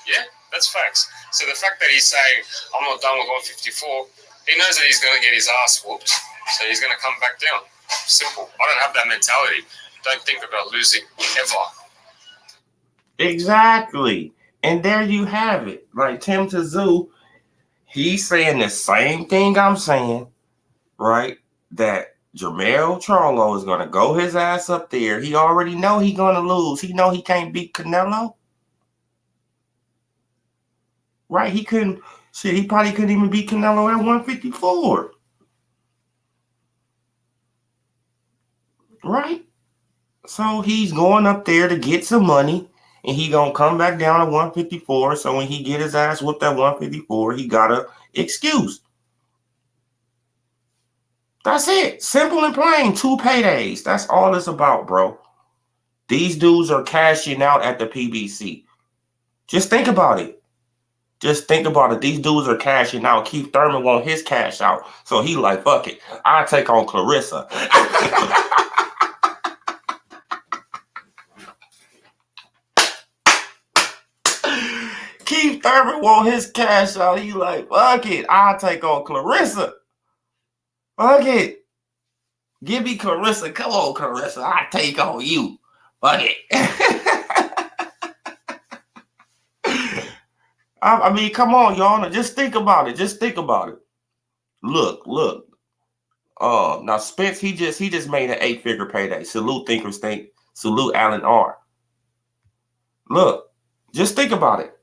Speaker 9: Yeah, that's facts. So the fact that he's saying, I'm not done with 154, he knows that he's going to get his ass whooped. So he's going to come back down. Simple. I don't have that mentality. Don't think about losing ever.
Speaker 1: Exactly. And there you have it. Like Tim Tszyu, he's saying the same thing I'm saying, right? That Jermell Charlo is going to go his ass up there. He already know he's going to lose. He know he can't beat Canelo. Right? He probably couldn't even beat Canelo at 154. Right? So he's going up there to get some money, and he going to come back down to 154. So when he get his ass whooped at 154, he got an excuse. That's it. Simple and plain. 2 paydays. That's all it's about, bro. These dudes are cashing out at the PBC. Just think about it. These dudes are cashing out. Keith Thurman want his cash out. So he like, fuck it. I'll take on Clarissa. Keith Thurman want his cash out. He like, fuck it. I'll take on Clarissa. Fuck it. Give me Clarissa. Come on, Clarissa. I'll take on you. Fuck it. I mean, come on, y'all. Just think about it. Look. Now Spence, he just made an 8-figure payday. Salute Thinkers Think. Salute Alan R. Look, just think about it.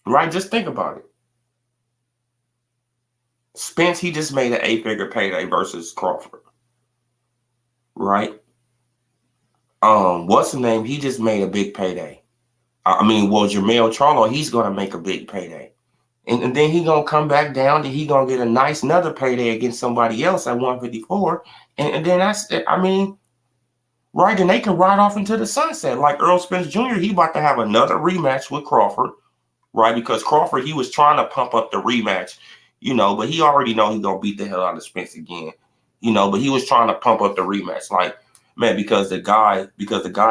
Speaker 1: Right? Just think about it. Spence, he just made an 8-figure payday versus Crawford. Right? What's the name? He just made a big payday. Jermell Charlo, he's going to make a big payday. And then he going to come back down and he going to get a nice another payday against somebody else at 154. And then right, and they can ride off into the sunset. Like Earl Spence Jr., he about to have another rematch with Crawford, right? Because Crawford, he was trying to pump up the rematch. you know, but he already know he gonna beat the hell out of Spence again, you know, but he was trying to pump up the rematch, like, man, because the guy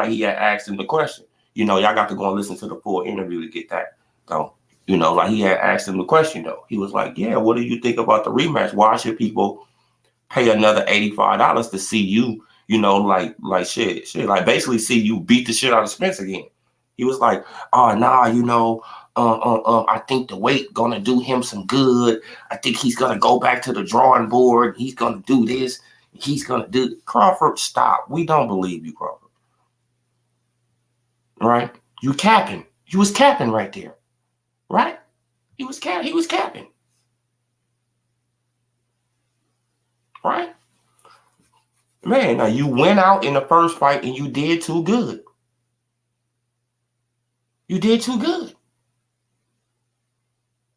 Speaker 1: he had asked him the question, you know, y'all got to go and listen to the full interview to get that. So, you know, like he had asked him the question though. He was like, yeah, what do you think about the rematch? Why should people pay another $85 to see you, you know, like shit, like basically see you beat the shit out of Spence again? He was like, oh, nah, you know, I think the weight gonna do him some good. I think he's gonna go back to the drawing board. He's gonna do this. He's gonna do. Crawford, stop. We don't believe you, Crawford. Right? You capping. You was capping right there. Right? He was capping. Right? Man, now you went out in the first fight and you did too good. You did too good.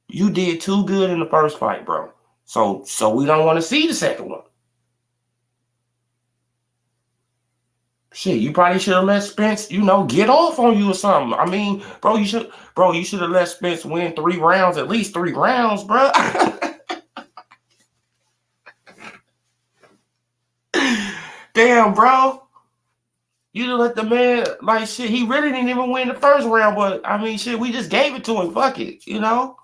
Speaker 1: You did too good in the first fight, bro. So we don't want to see the second one. Shit, you probably should have let Spence, you know, get off on you or something. I mean, bro, you should have let Spence win 3 rounds, at least 3 rounds, bro. Damn, bro. You done let the man, like, shit, he really didn't even win the first round, but, I mean, shit, we just gave it to him. Fuck it, you know?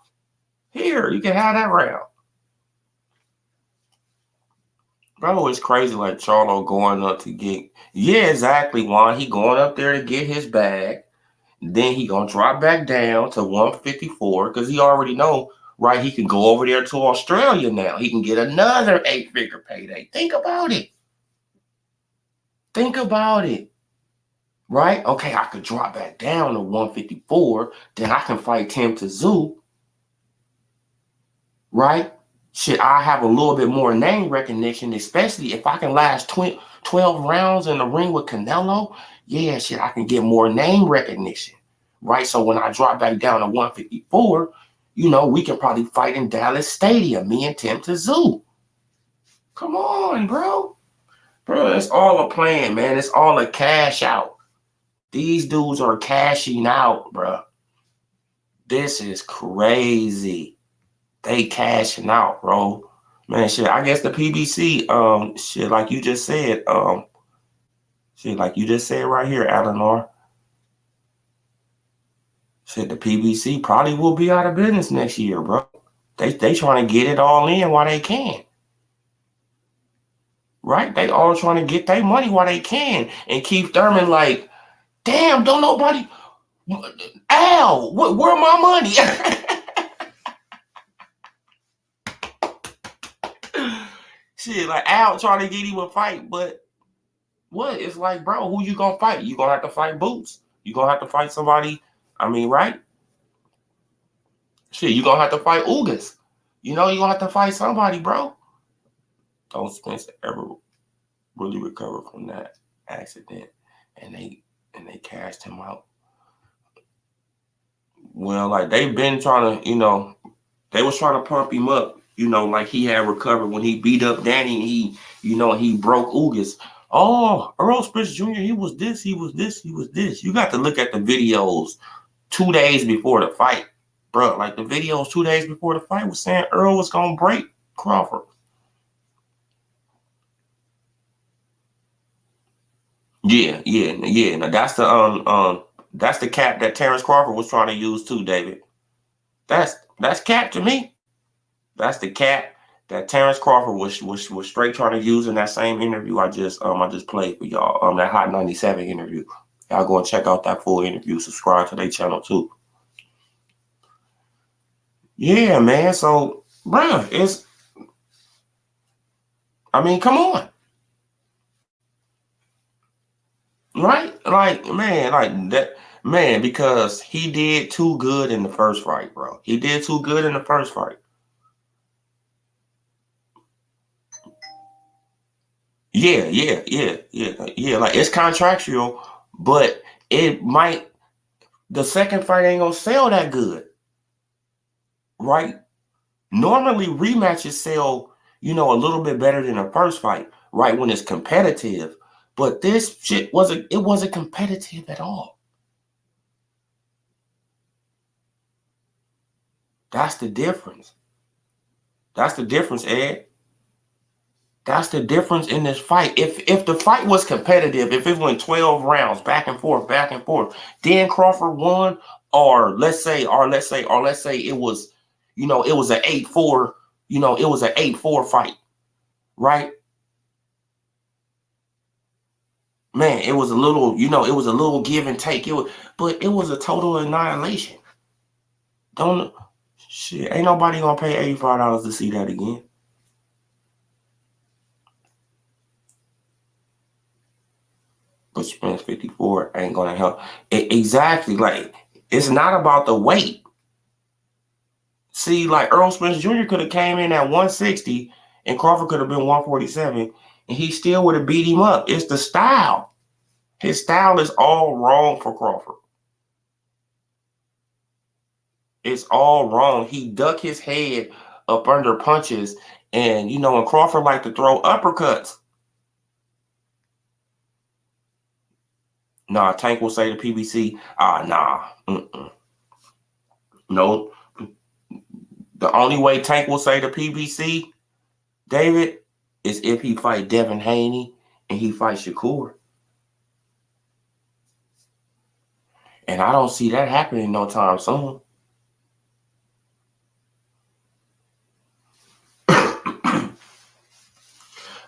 Speaker 1: Here, you can have that round. Bro, it's crazy, like, Charlo going up to get, yeah, exactly, Juan. He going up there to get his bag. Then he gonna drop back down to 154, because he already know, right, he can go over there to Australia now. He can get another 8-figure payday. Think about it. Think about it. Right? Okay, I could drop back down to 154. Then I can fight Tim Tszyu. Right? Shit, I have a little bit more name recognition, especially if I can last 12 rounds in the ring with Canelo. Yeah, shit, I can get more name recognition. Right? So when I drop back down to 154, you know, we can probably fight in Dallas Stadium, me and Tim Tszyu. Come on, bro. Bro, it's all a plan, man. It's all a cash out. These dudes are cashing out, bro. This is crazy. They cashing out, bro. Man, shit, I guess the PBC, shit, like you just said, right here, Eleanor. Shit, the PBC probably will be out of business next year, bro. They trying to get it all in while they can. Right? They all trying to get their money while they can. And Keith Thurman like, damn, don't nobody, Al, where my money? Shit, like Al trying to get him a fight, but what? It's like, bro, who you gonna fight? You gonna have to fight Boots. You gonna have to fight somebody. I mean, right? Shit, you gonna have to fight Ugas. You know, you gonna have to fight somebody, bro. Don't Spence ever really recover from that accident, and they cashed him out. Well, like they've been trying to, you know, they was trying to pump him up, you know, like he had recovered when he beat up Danny and he, you know, he broke Ugas. Oh, Earl Spence Jr., he was this, he was this, he was this. You got to look at the videos 2 days before the fight, bro. Like the videos 2 days before the fight was saying Earl was gonna break Crawford. Yeah. Now that's the cap that Terrence Crawford was trying to use too, David. That's cap to me. That's the cap that Terrence Crawford was straight trying to use in that same interview I just played for y'all. That Hot 97 interview. Y'all go and check out that full interview. Subscribe to their channel too. Yeah, man. So, bruh, I mean, come on. Right? Like, man, like that, man, because he did too good in the first fight, bro. He did too good in the first fight. Yeah. Like it's contractual, but it might, the second fight ain't gonna sell that good. Right? Normally rematches sell, you know, a little bit better than the first fight, right? When it's competitive. But this shit wasn't competitive at all. That's the difference. That's the difference, Ed. That's the difference in this fight. If the fight was competitive, if it went 12 rounds back and forth, then Crawford won, or let's say it was, it was an 8-4, it was an 8-4 fight, right? Man, it was a little, it was a little give and take. But it was a total annihilation. Ain't nobody gonna pay $85 to see that again. But Spence 54 ain't gonna help. Exactly. Like, it's not about the weight. See, like Earl Spence Jr. could have came in at 160 and Crawford could have been 147 and he still would have beat him up. It's the style. His style is all wrong for Crawford. It's all wrong. He ducked his head up under punches, and and Crawford like to throw uppercuts. Nah, Tank will say the PBC. Nah. No. The only way Tank will say the PBC, David, is if he fight Devin Haney and he fights Shakur. And I don't see that happening no time soon.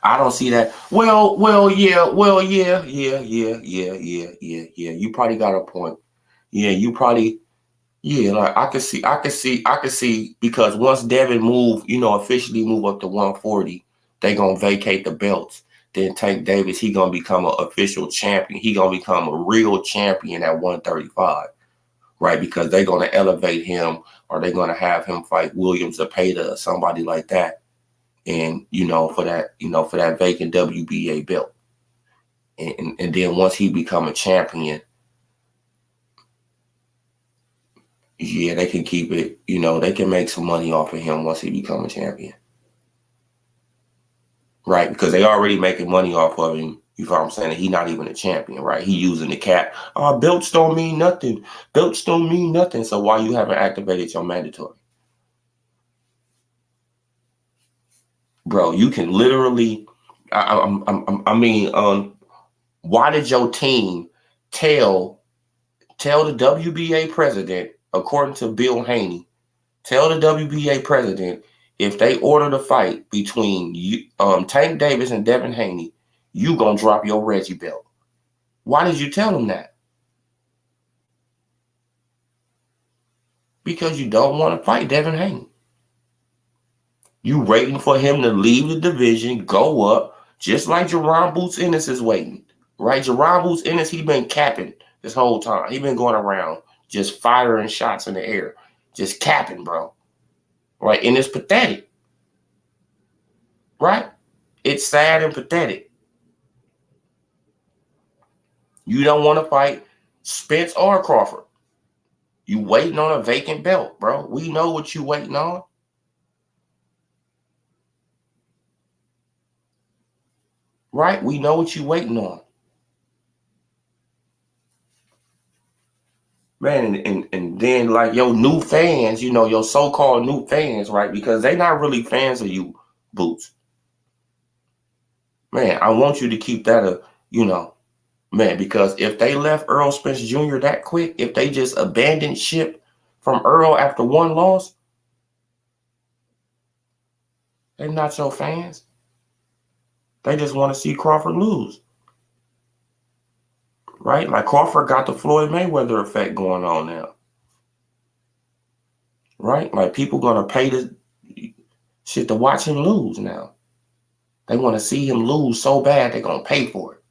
Speaker 1: I don't see that. Yeah. You probably got a point. Yeah, like I could see because once Devin officially move up to 140, they gonna vacate the belts. Then Tank Davis, he gonna become an official champion. He gonna become a real champion at 135, right? Because they gonna elevate him, or they gonna have him fight Williams Zepeda or somebody like that. And for that vacant WBA belt, and then once he become a champion, yeah, they can keep it. They can make some money off of him once he become a champion, right? Because they already making money off of him. You know what I'm saying? He not even a champion, right? He using the cap. Belts don't mean nothing. Belts don't mean nothing. So why you haven't activated your mandatory? Bro, you can literally, why did your team tell the WBA president, according to Bill Haney, tell the WBA president if they order the fight between Tank Davis and Devin Haney, you gonna drop your Reggie belt? Why did you tell them that? Because you don't want to fight Devin Haney. You waiting for him to leave the division, go up, just like Jerron Boots Ennis is waiting, right? Jerron Boots Ennis, he been capping this whole time. He been going around just firing shots in the air, just capping, bro. Right? And it's pathetic, right? It's sad and pathetic. You don't want to fight Spence or Crawford. You waiting on a vacant belt, bro. We know what you waiting on. Right? We know what you waiting on. Man, and then like your new fans, your so-called new fans, right? Because they not really fans of you, Boots. Man, I want you to keep that, man, because if they left Earl Spence Jr. that quick, if they just abandoned ship from Earl after one loss, they're not your fans. They just want to see Crawford lose. Right? Like Crawford got the Floyd Mayweather effect going on now. Right? Like people gonna pay the shit to watch him lose now. They want to see him lose so bad they're gonna pay for it.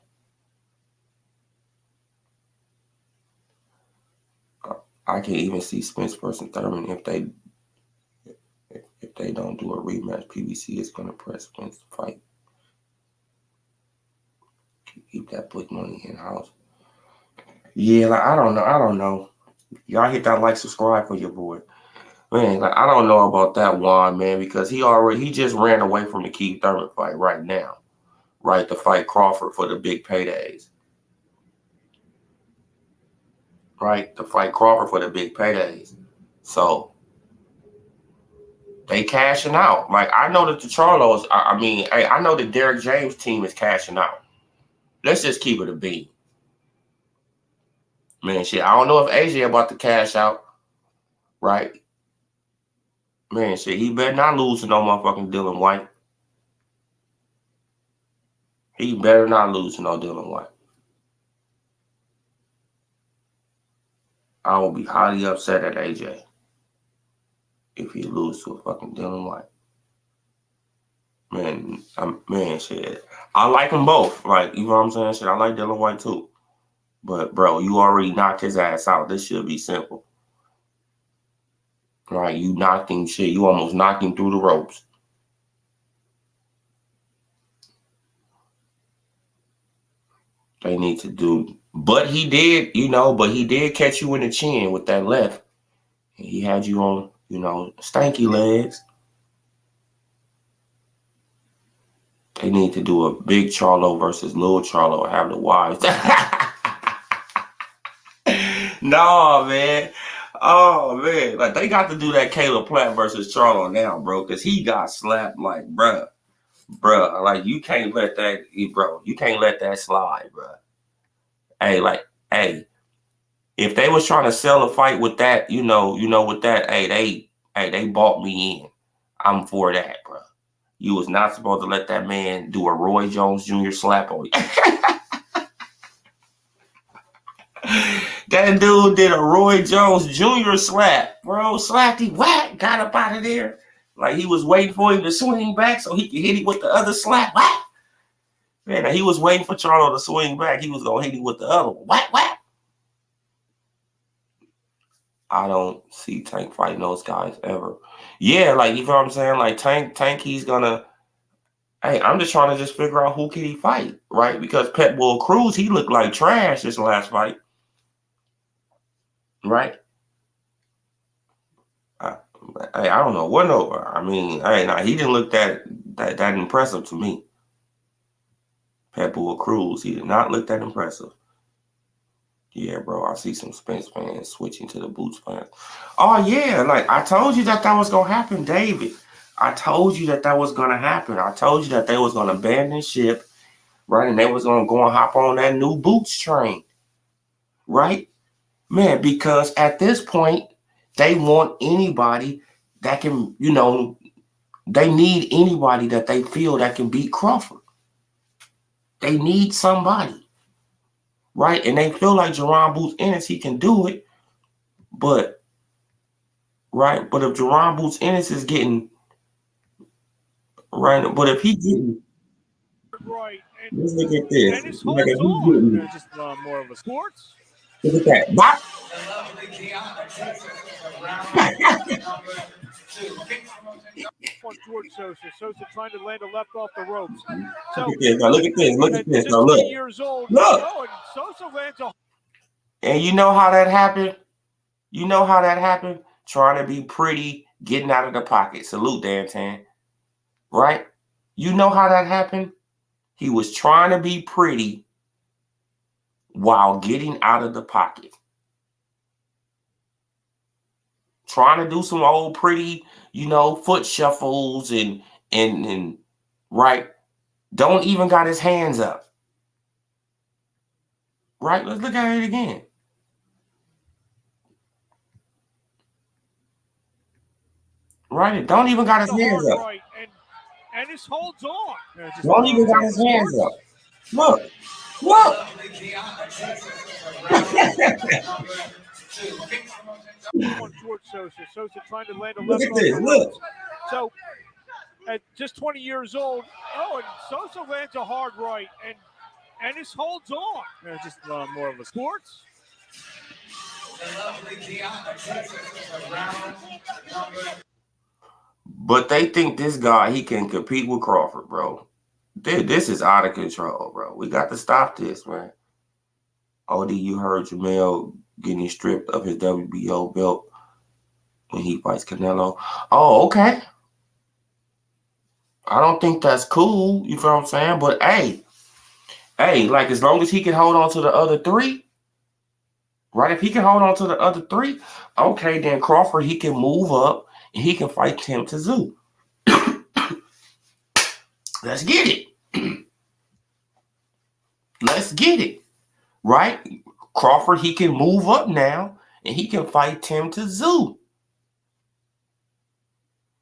Speaker 1: I can even see Spence versus Thurman if they don't do a rematch. PBC is gonna press Spence to fight. Keep that book money in house. Yeah, like I don't know. Y'all hit that like, subscribe for your boy. Man, like I don't know about that Juan, man, because he just ran away from the Keith Thurman fight right now. Right, to fight Crawford for the big paydays. Right, to fight Crawford for the big paydays. So They cashing out. Like, I know that the Charlos, I know that Derrick James' team is cashing out. Let's just keep it a beat. Man, shit, I don't know if AJ about to cash out, right? Man, shit, he better not lose to no motherfucking Dylan White. He better not lose to no Dylan White. I will be highly upset at AJ if he loses to a fucking Dylan White. Man, shit. I like them both. Like, you know what I'm saying? Shit, I like Dylan White too. But, bro, you already knocked his ass out. This should be simple. Right? You knocked him, shit. You almost knocked him through the ropes. They need to do. But he did, but he did catch you in the chin with that left. He had you on, stanky legs. They need to do a big Charlo versus little Charlo and have the wives. No, man. Oh, man. Like, they got to do that Caleb Platt versus Charlo now, bro, because he got slapped like, bruh. Like, you can't let that, bro. You can't let that slide, bro. Hey, if they was trying to sell a fight with that, with that, they bought me in. I'm for that, bro. You was not supposed to let that man do a Roy Jones Jr. slap on you. That dude did a Roy Jones Jr. slap, bro. Slapped him, whack, got up out of there. Like, he was waiting for him to swing back so he could hit him with the other slap, whack. Man, he was waiting for Charlo to swing back. He was going to hit him with the other one, whack, whack. I don't see Tank fighting those guys ever. Yeah, like, you know what I'm saying? Like, Tank, he's gonna. Hey, I'm just trying to figure out who can he fight, right? Because Pitbull Cruz, he looked like trash this last fight, right? I don't know what over. I mean, he didn't look that impressive to me. Pitbull Cruz, he did not look that impressive. Yeah, bro, I see some Spence fans switching to the Boots fans. Oh, yeah, like, I told you that was going to happen, David. I told you that was going to happen. I told you that they was going to abandon ship, right? And they was going to go and hop on that new Boots train, right? Man, because at this point, they want anybody that can, they need anybody that they feel that can beat Crawford. They need somebody. Right? And they feel like Jerron Boots Ennis, he can do it. But, right? But if Jerron Boots Ennis is getting, right? But if he getting,
Speaker 2: right.
Speaker 1: Let's look at this.
Speaker 2: Ennis
Speaker 1: Like
Speaker 2: holds on. Just more of a sports.
Speaker 1: Look at that. Bop.
Speaker 2: On George Sosa. Sosa trying to land a left off the ropes. So
Speaker 1: look at this. Look at this.
Speaker 2: Just
Speaker 1: Now,
Speaker 2: 20
Speaker 1: look.
Speaker 2: years old.
Speaker 1: Look.
Speaker 2: Oh, and Sosa lands a.
Speaker 1: And you know how that happened? Trying to be pretty, getting out of the pocket. Salute, Dantan. Right? You know how that happened? He was trying to be pretty while getting out of the pocket. Trying to do some old pretty, foot shuffles and right. Don't even got his hands up. Right? Let's look at it again. Right? Don't even got his hands up.
Speaker 2: Right. And Ennis holds on.
Speaker 1: Don't even got his hands up. Look.
Speaker 2: On George Sosa. Sosa trying to land a
Speaker 1: Look
Speaker 2: left
Speaker 1: at this. Look.
Speaker 2: So at just 20 years old. Oh, and Sosa lands a hard right. And Ennis holds on. Just more of a sports.
Speaker 1: But they think this guy, he can compete with Crawford, bro. This is out of control, bro. We got to stop this, man. OD, you heard Jamel getting stripped of his WBO belt when he fights Canelo. Oh, okay. I don't think that's cool. You feel what I'm saying? But hey, like, as long as he can hold on to the other three, right? If he can hold on to the other three, okay, then Crawford, he can move up he can fight Tim Tszyu. Let's get it. Let's get it. Right? Crawford, he can move up now, and he can fight Tim Tszyu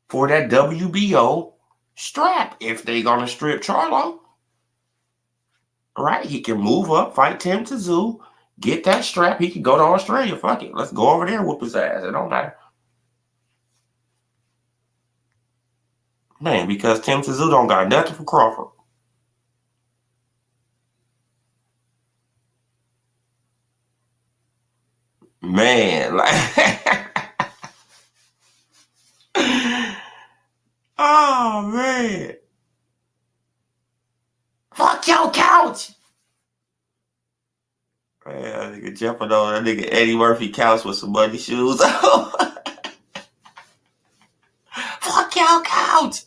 Speaker 1: for that WBO strap if they gonna strip Charlo. Right? He can move up, fight Tim Tszyu, get that strap. He can go to Australia. Fuck it. Let's go over there and whoop his ass. It don't matter. Man, because Tim Tszyu don't got nothing for Crawford. Man, like oh man. Fuck your couch. Man, that nigga jumping on that nigga Eddie Murphy couch with some muddy shoes. Fuck your couch.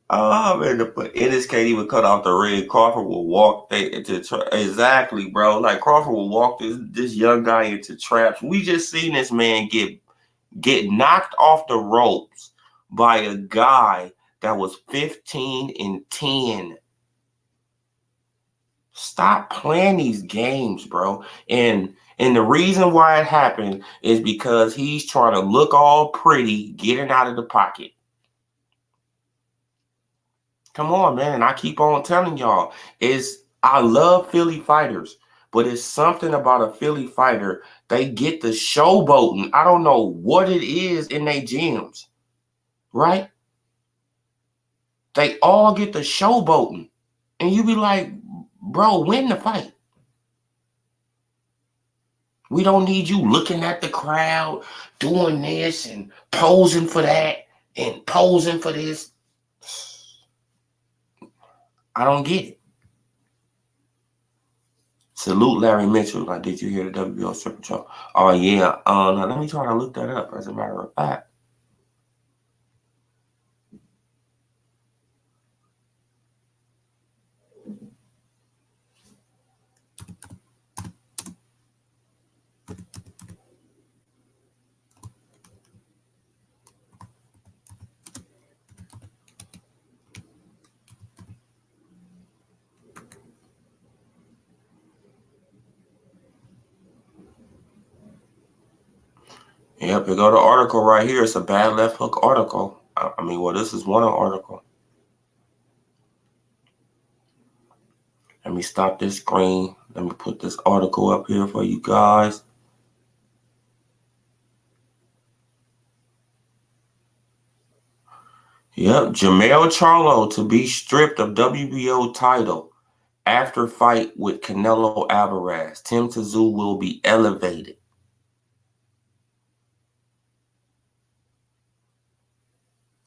Speaker 1: Oh man, but Ennis can't even cut off the ring. Crawford will walk exactly, bro. Like Crawford will walk this young guy into traps. We just seen this man get knocked off the ropes by a guy that was 15-10. Stop playing these games, bro. And the reason why it happened is because he's trying to look all pretty, getting out of the pocket. Come on, man. And I keep on telling y'all, I love Philly fighters, but it's something about a Philly fighter. They get the showboating. I don't know what it is in their gyms, right? They all get the showboating. And you be like, bro, win the fight. We don't need you looking at the crowd, doing this and posing for that and posing for this. I don't get it. Salute Larry Mitchell. Like, did you hear the WBO Super Show? Oh, yeah. Now let me try to look that up, as a matter of fact. Yep, you go to the article right here. It's a bad left hook article. I mean, well, this is one article. Let me stop this screen. Let me put this article up here for you guys. Yep, Jermell Charlo to be stripped of WBO title after fight with Canelo Alvarez. Tim Tszyu will be elevated.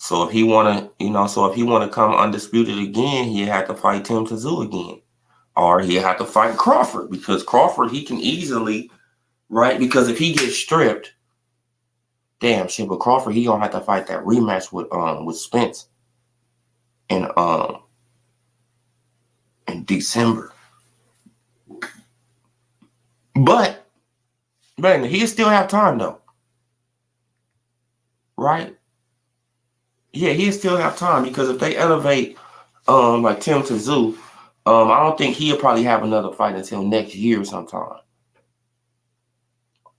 Speaker 1: So if he want to come undisputed again, he had to fight Tim Tszyu again. Or he had to fight Crawford, because Crawford, he can easily, right? Because if he gets stripped, damn shit, but Crawford, he gonna have to fight that rematch with Spence in December. But man, he still have time though. Right? Yeah, he still have time, because if they elevate like Tim Tszyu, I don't think he'll probably have another fight until next year sometime.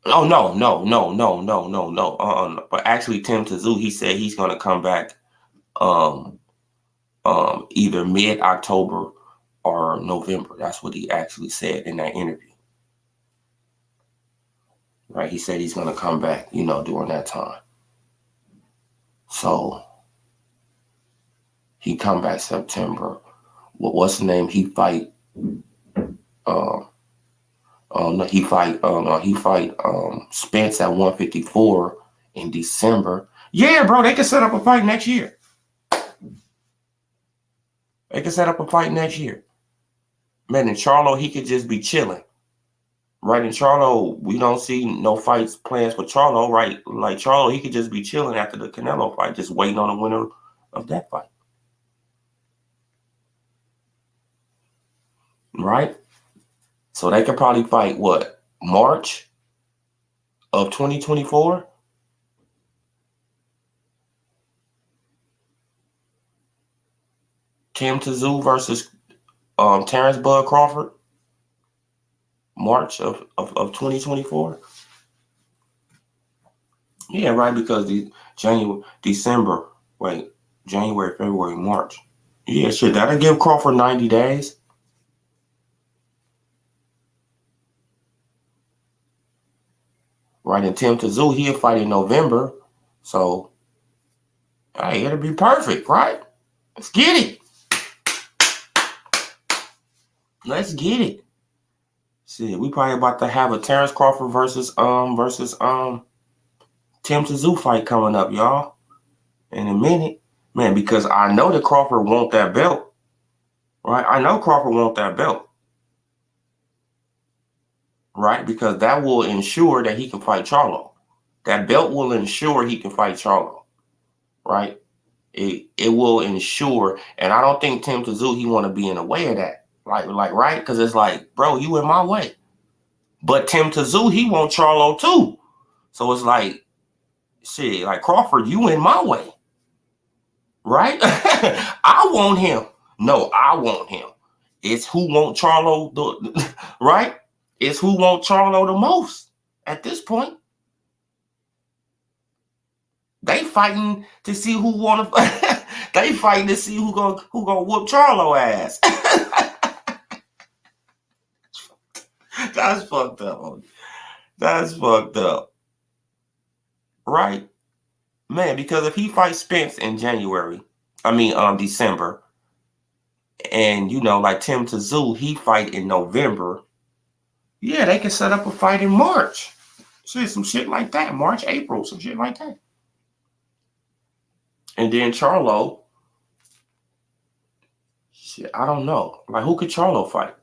Speaker 1: Oh no. But actually, Tim Tszyu, he said he's gonna come back either mid-October or November. That's what he actually said in that interview. Right? He said he's gonna come back, during that time. So he come back September. What's the name? He fight Spence at 154 in December. Yeah, bro, they can set up a fight next year. Man, and Charlo, he could just be chilling. Right? And Charlo, we don't see no fights plans for Charlo, right? Like Charlo, he could just be chilling after the Canelo fight, just waiting on the winner of that fight. Right? So they could probably fight what? March? of 2024. Tim Tszyu versus Terrence Bud Crawford, March of 2024. Yeah, right, because January, February, March. Yeah, shit, that'll give Crawford 90 days. Right, and Tim Tszyu, he'll fight in November. So, hey, it'll be perfect, right? Let's get it. Let's get it. Shit, we probably about to have a Terrence Crawford versus Tim Tszyu fight coming up, y'all, in a minute. Man, because I know that Crawford want that belt. Right? I know Crawford want that belt. Right? Because that will ensure that he can fight Charlo. That belt will ensure he can fight Charlo. Right? It will ensure, and I don't think Tim Tszyu, he want to be in the way of that. Like, right? Because it's like, bro, you in my way. But Tim Tszyu, he want Charlo too. So it's like, shit, like Crawford, you in my way. Right? I want him. No, I want him. It's who want Charlo, right? It's who want Charlo the most at this point. They fighting to see who want to. They fighting to see who gonna whoop Charlo ass. That's fucked up. That's fucked up. Right? Man, because if he fights Spence in December, and like Tim Tszyu, he fight in November, yeah, they can set up a fight in March. Some shit like that. March, April, some shit like that. And then Charlo, shit, I don't know. Like, who could Charlo fight?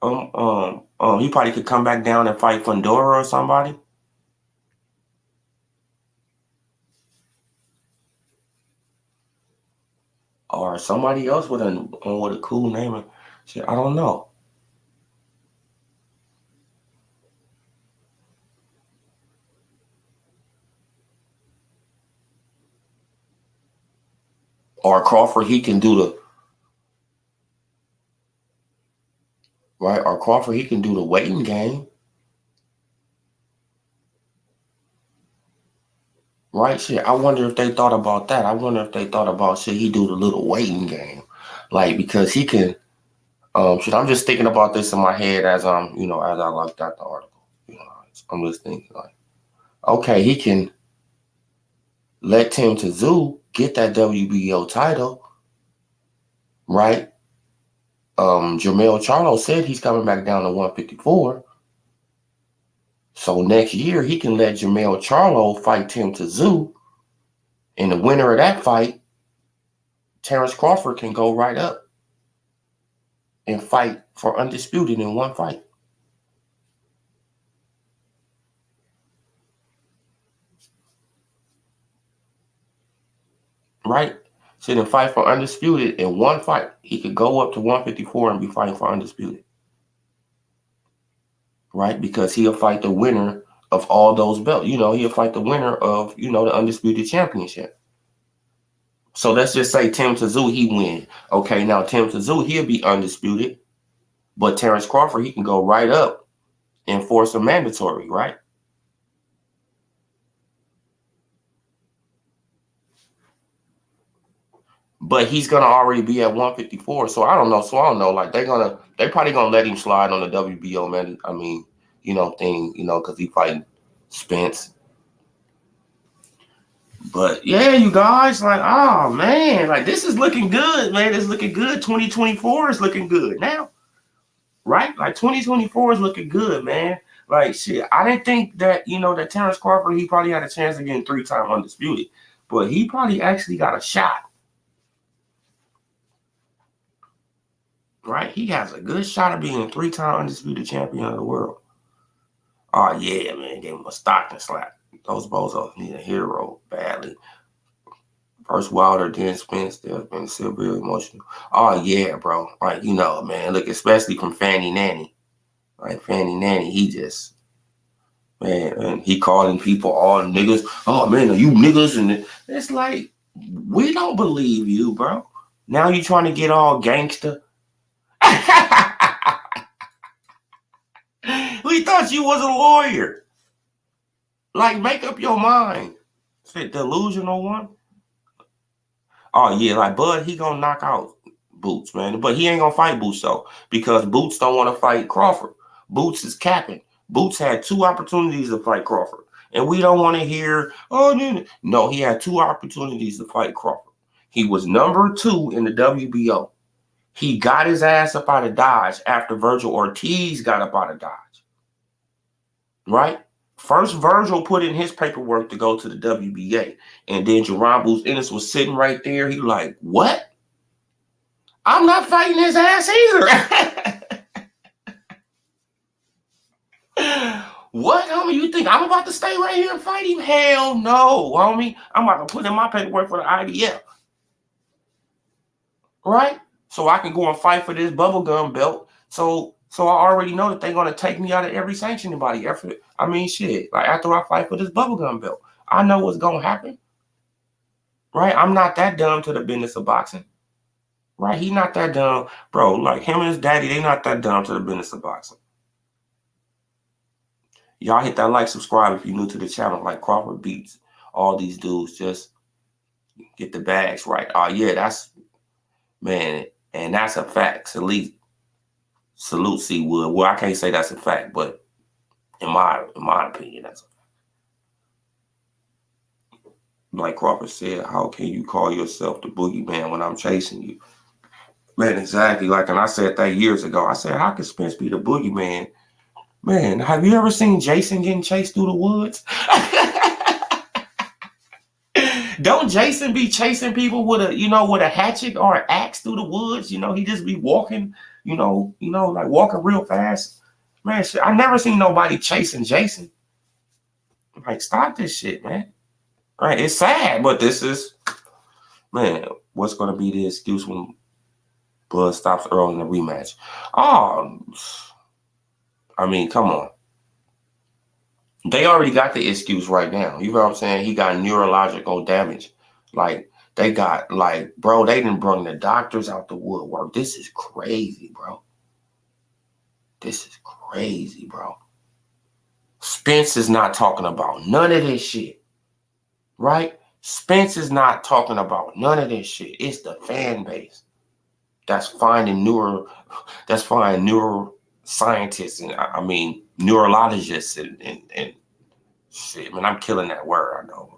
Speaker 1: He probably could come back down and fight Fundora or somebody. Or somebody else with a cool name. Shit, I don't know. Or Crawford, he can do the right. Or Crawford, he can do the waiting game. Right, shit. I wonder if they thought about that. I wonder if they thought about he do the little waiting game, like, because he can. Shit. I'm just thinking about this in my head as as I looked at the article. I'm just thinking like, okay, he can let Tim Tszyu get that WBO title, right? Jermell Charlo said he's coming back down to 154. So next year, he can let Jermell Charlo fight Tim Tszyu. And the winner of that fight, Terrence Crawford, can go right up and fight for undisputed in one fight. Right? So to fight for undisputed in one fight, he could go up to 154 and be fighting for undisputed. Right? Because he'll fight the winner of all those belts. He'll fight the winner of, the undisputed championship. So let's just say Tim Tszyu, he win. Okay, now Tim Tszyu, he'll be undisputed. But Terrence Crawford, he can go right up and force a mandatory, right? But he's gonna already be at 154. So I don't know. Like they probably gonna let him slide on the WBO thing, because he fighting Spence. But yeah, you guys, like, oh man, like this is looking good, man. It's looking good. 2024 is looking good now. Right? Like 2024 is looking good, man. Like shit. I didn't think that, that Terrence Crawford, he probably had a chance of getting 3-time undisputed. But he probably actually got a shot. Right? He has a good shot of being a 3-time undisputed champion of the world. Oh yeah, man. Gave him a Stockton slap. Those bozos need a hero badly. First Wilder, then Spence. They've been still real emotional. Oh yeah, bro. Like, man, look, especially from Fanny Nanny. Like Fanny Nanny, he just, Man, and he calling people all niggas. Oh man, are you niggas? And it's like, we don't believe you, bro. Now you trying to get all gangster. We thought you was a lawyer. Like, make up your mind. Shit, delusional one. Oh yeah, like Bud, he gonna knock out Boots, man. But he ain't gonna fight Boots though, because Boots don't want to fight Crawford. Boots is capping. Boots had 2 opportunities to fight Crawford. And we don't want to hear, oh, no, he had 2 opportunities to fight Crawford. He was number 2 in the WBO. He got his ass up out of Dodge after Virgil Ortiz got up out of Dodge. Right? First, Virgil put in his paperwork to go to the WBA. And then Jerron Boots Ennis was sitting right there. He like, what? I'm not fighting his ass either. What, homie? You think I'm about to stay right here and fight him? Hell no, homie. I'm about to put in my paperwork for the IDF. Right? So I can go and fight for this bubblegum belt. So I already know that they're going to take me out of every sanctioning body. Shit. Like, after I fight for this bubblegum belt, I know what's going to happen. Right? I'm not that dumb to the business of boxing. Right? He not that dumb. Bro, like him and his daddy, they not that dumb to the business of boxing. Y'all hit that like, subscribe if you're new to the channel. Like Crawford beats all these dudes. Just get the bags right. Oh, yeah, that's, man, and that's a fact. Salute C. Wood. Well, I can't say that's a fact, but in my opinion, that's a fact. Like Crawford said, how can you call yourself the boogeyman when I'm chasing you? Man, exactly. Like, and I said that years ago. I said, how can Spence be the boogeyman? Man, have you ever seen Jason getting chased through the woods? Don't Jason be chasing people with a hatchet or an axe through the woods? He just be walking, like walking real fast. Man, shit, I never seen nobody chasing Jason. Like, stop this shit, man. Right? It's sad, but this is, man, what's going to be the excuse when Bud stops early in the rematch? Oh, come on. They already got the excuse right now. You know what I'm saying? He got neurological damage. Like, they got, like, bro, they didn't bring the doctors out the woodwork. This is crazy, bro. This is crazy, bro. Spence is not talking about none of this shit. Right? Spence is not talking about none of this shit. It's the fan base that's finding neuroscientists and neurologists and shit. Man, I'm killing that word, I know.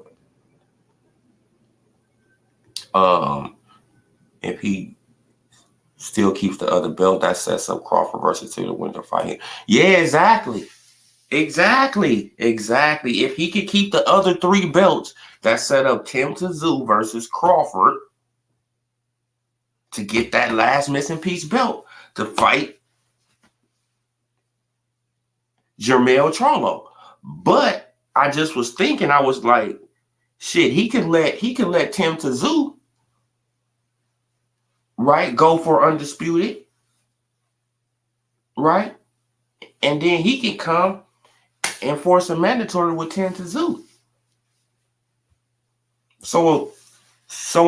Speaker 1: If he still keeps the other belt, that sets up Crawford versus Taylor Winter fight. Yeah, exactly. If he could keep the other 3 belts, that set up Tim Tszyu versus Crawford to get that last missing piece belt to fight Jermell Charlo. But I just was thinking, I was like, shit, he could let Tim Tszyu, right, go for undisputed, right? And then he can come and force a mandatory with Tim Tszyu. So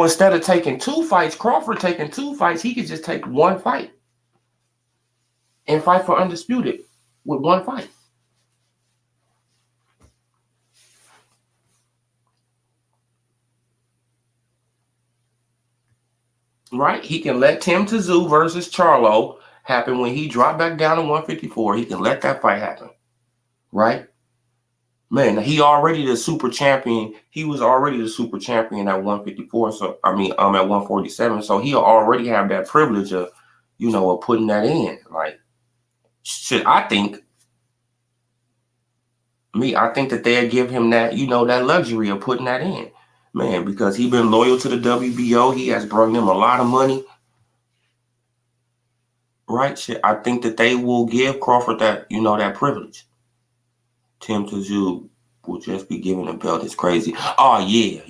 Speaker 1: instead of taking 2 fights, Crawford taking 2 fights, he could just take 1 fight and fight for undisputed with 1 fight. Right? He can let Tim Tszyu versus Charlo happen when he dropped back down to 154. He can let that fight happen. Right? Man, he already the super champion. He was already the super champion at 154. So at 147. So he'll already have that privilege of, of putting that in. Like, shit, I think that they'll give him that, that luxury of putting that in. Man, because he been loyal to the WBO. He has brought them a lot of money. Right? Shit, I think that they will give Crawford that, that privilege. Tim Tszyu will just be given a belt. It's crazy. Oh, yeah.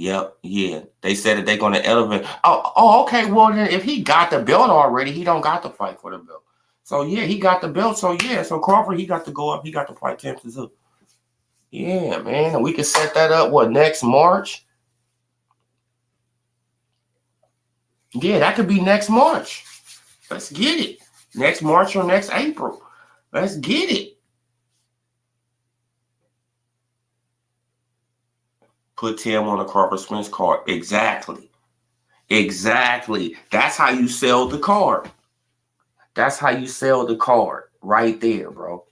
Speaker 1: They said that they're going to elevate. Oh, okay. Well, then if he got the belt already, he don't got to fight for the belt. So, yeah, he got the belt. So, yeah. So, Crawford, he got to go up. He got to fight Tim Tszyu. Yeah, man. And we can set that up, next March? Yeah, that could be next March. Let's get it. Next March or next April. Let's get it. Put Tim on a Crawford Spence card. Exactly. That's how you sell the card. That's how you sell the card right there, bro.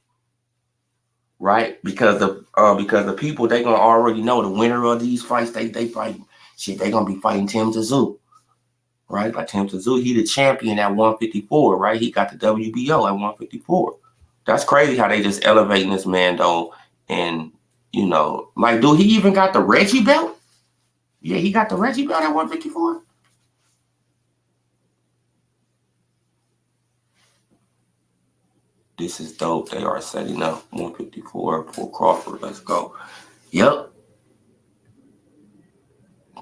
Speaker 1: Right? Because the people, they gonna already know the winner of these fights. They fight. Shit, they gonna be fighting Tim Tszyu. Right? Like Tim Tszyu, he the champion at 154, right? He got the WBO at 154. That's crazy how they just elevating this man though. And like, dude, he even got the Reggie belt? Yeah, he got the Reggie belt at 154. This is dope. They are setting up 154 for Crawford. Let's go. Yep.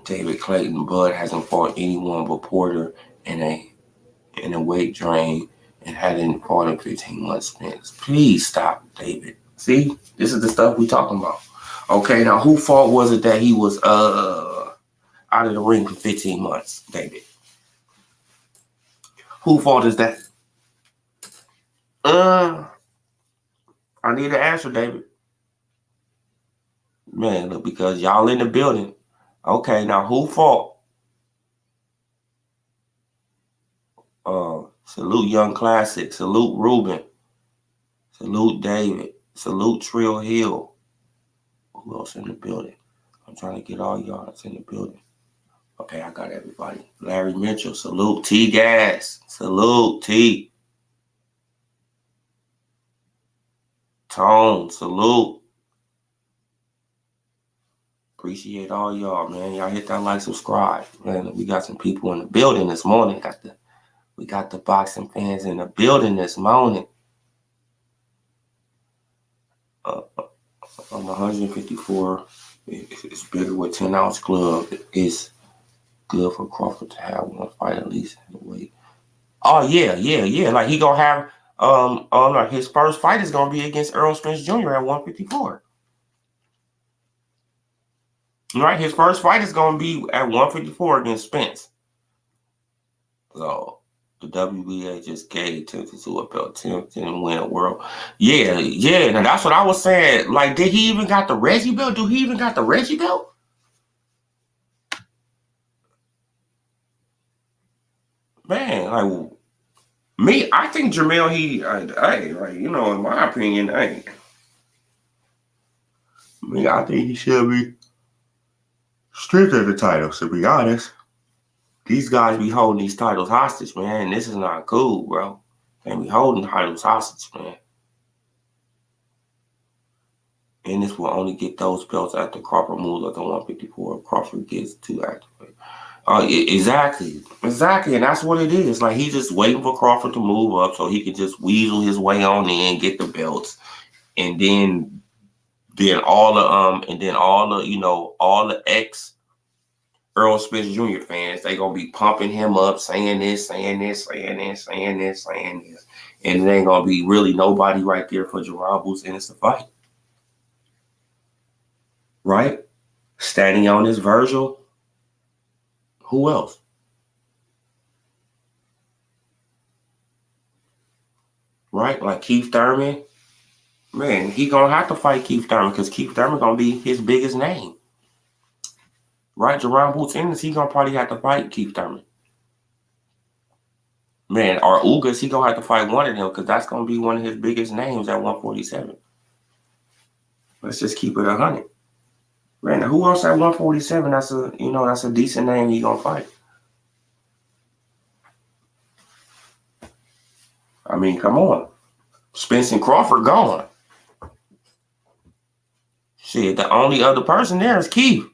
Speaker 1: David Clayton Bud hasn't fought anyone but Porter in a weight drain and hadn't fought in 15 months since. Please stop, David. See, this is the stuff we talking about. Okay, now who fault was it that he was out of the ring for 15 months, David? Who fault is that? I need an answer, David. Man, look, because y'all in the building. Okay, now who fault? Salute Young Classic. Salute Ruben. Salute David. Salute Trill Hill. Who else in the building? I'm trying to get all y'all that's in the building. Okay, I got everybody. Larry Mitchell. Salute T Gas. Salute T. Tone. Salute. Appreciate all y'all, man. Y'all hit that like, subscribe. Man, we got some people in the building this morning. We got the boxing fans in the building this morning. On 154, it's bigger with 10-ounce glove. It's good for Crawford to have one fight at least in the weight. Oh yeah. Like he gonna have like his first fight is gonna be against Errol Spence Jr. at 154. Right, his first fight is gonna be at 154 against Spence. So the WBA just gave Tim Tszyu a belt. Tim didn't win a world. Yeah. Now that's what I was saying. Like, did he even got the Reggie belt? Do he even got the Reggie belt? Man, like me, I think Jamel, in my opinion, I think he should be stripped of the titles, to be honest. These guys be holding these titles hostage, man. And this is not cool, bro. They be holding titles hostage, man. Ennis will only get those belts after Crawford moves up to 154. Crawford gets too active. Exactly. And that's what it is. Like, he's just waiting for Crawford to move up so he can just weasel his way on in, get the belts. And then all the ex Errol Spence Jr. fans, they gonna be pumping him up, saying this. And it ain't gonna be really nobody right there for Gerard Boots Ennis to fight. Right? Standing on this Virgil. Who else? Right? Like Keith Thurman. Man, he gonna have to fight Keith Thurman because Keith Thurman gonna be his biggest name. Right? Gerard Boots Ennis, he gonna probably have to fight Keith Thurman. Man, or Ugas, he gonna have to fight one of them because that's gonna be one of his biggest names at 147. Let's just keep it 100. Man, who else at 147? That's a decent name he gonna fight. I mean, come on. Spence and Crawford gone. Shit, the only other person there is Keith.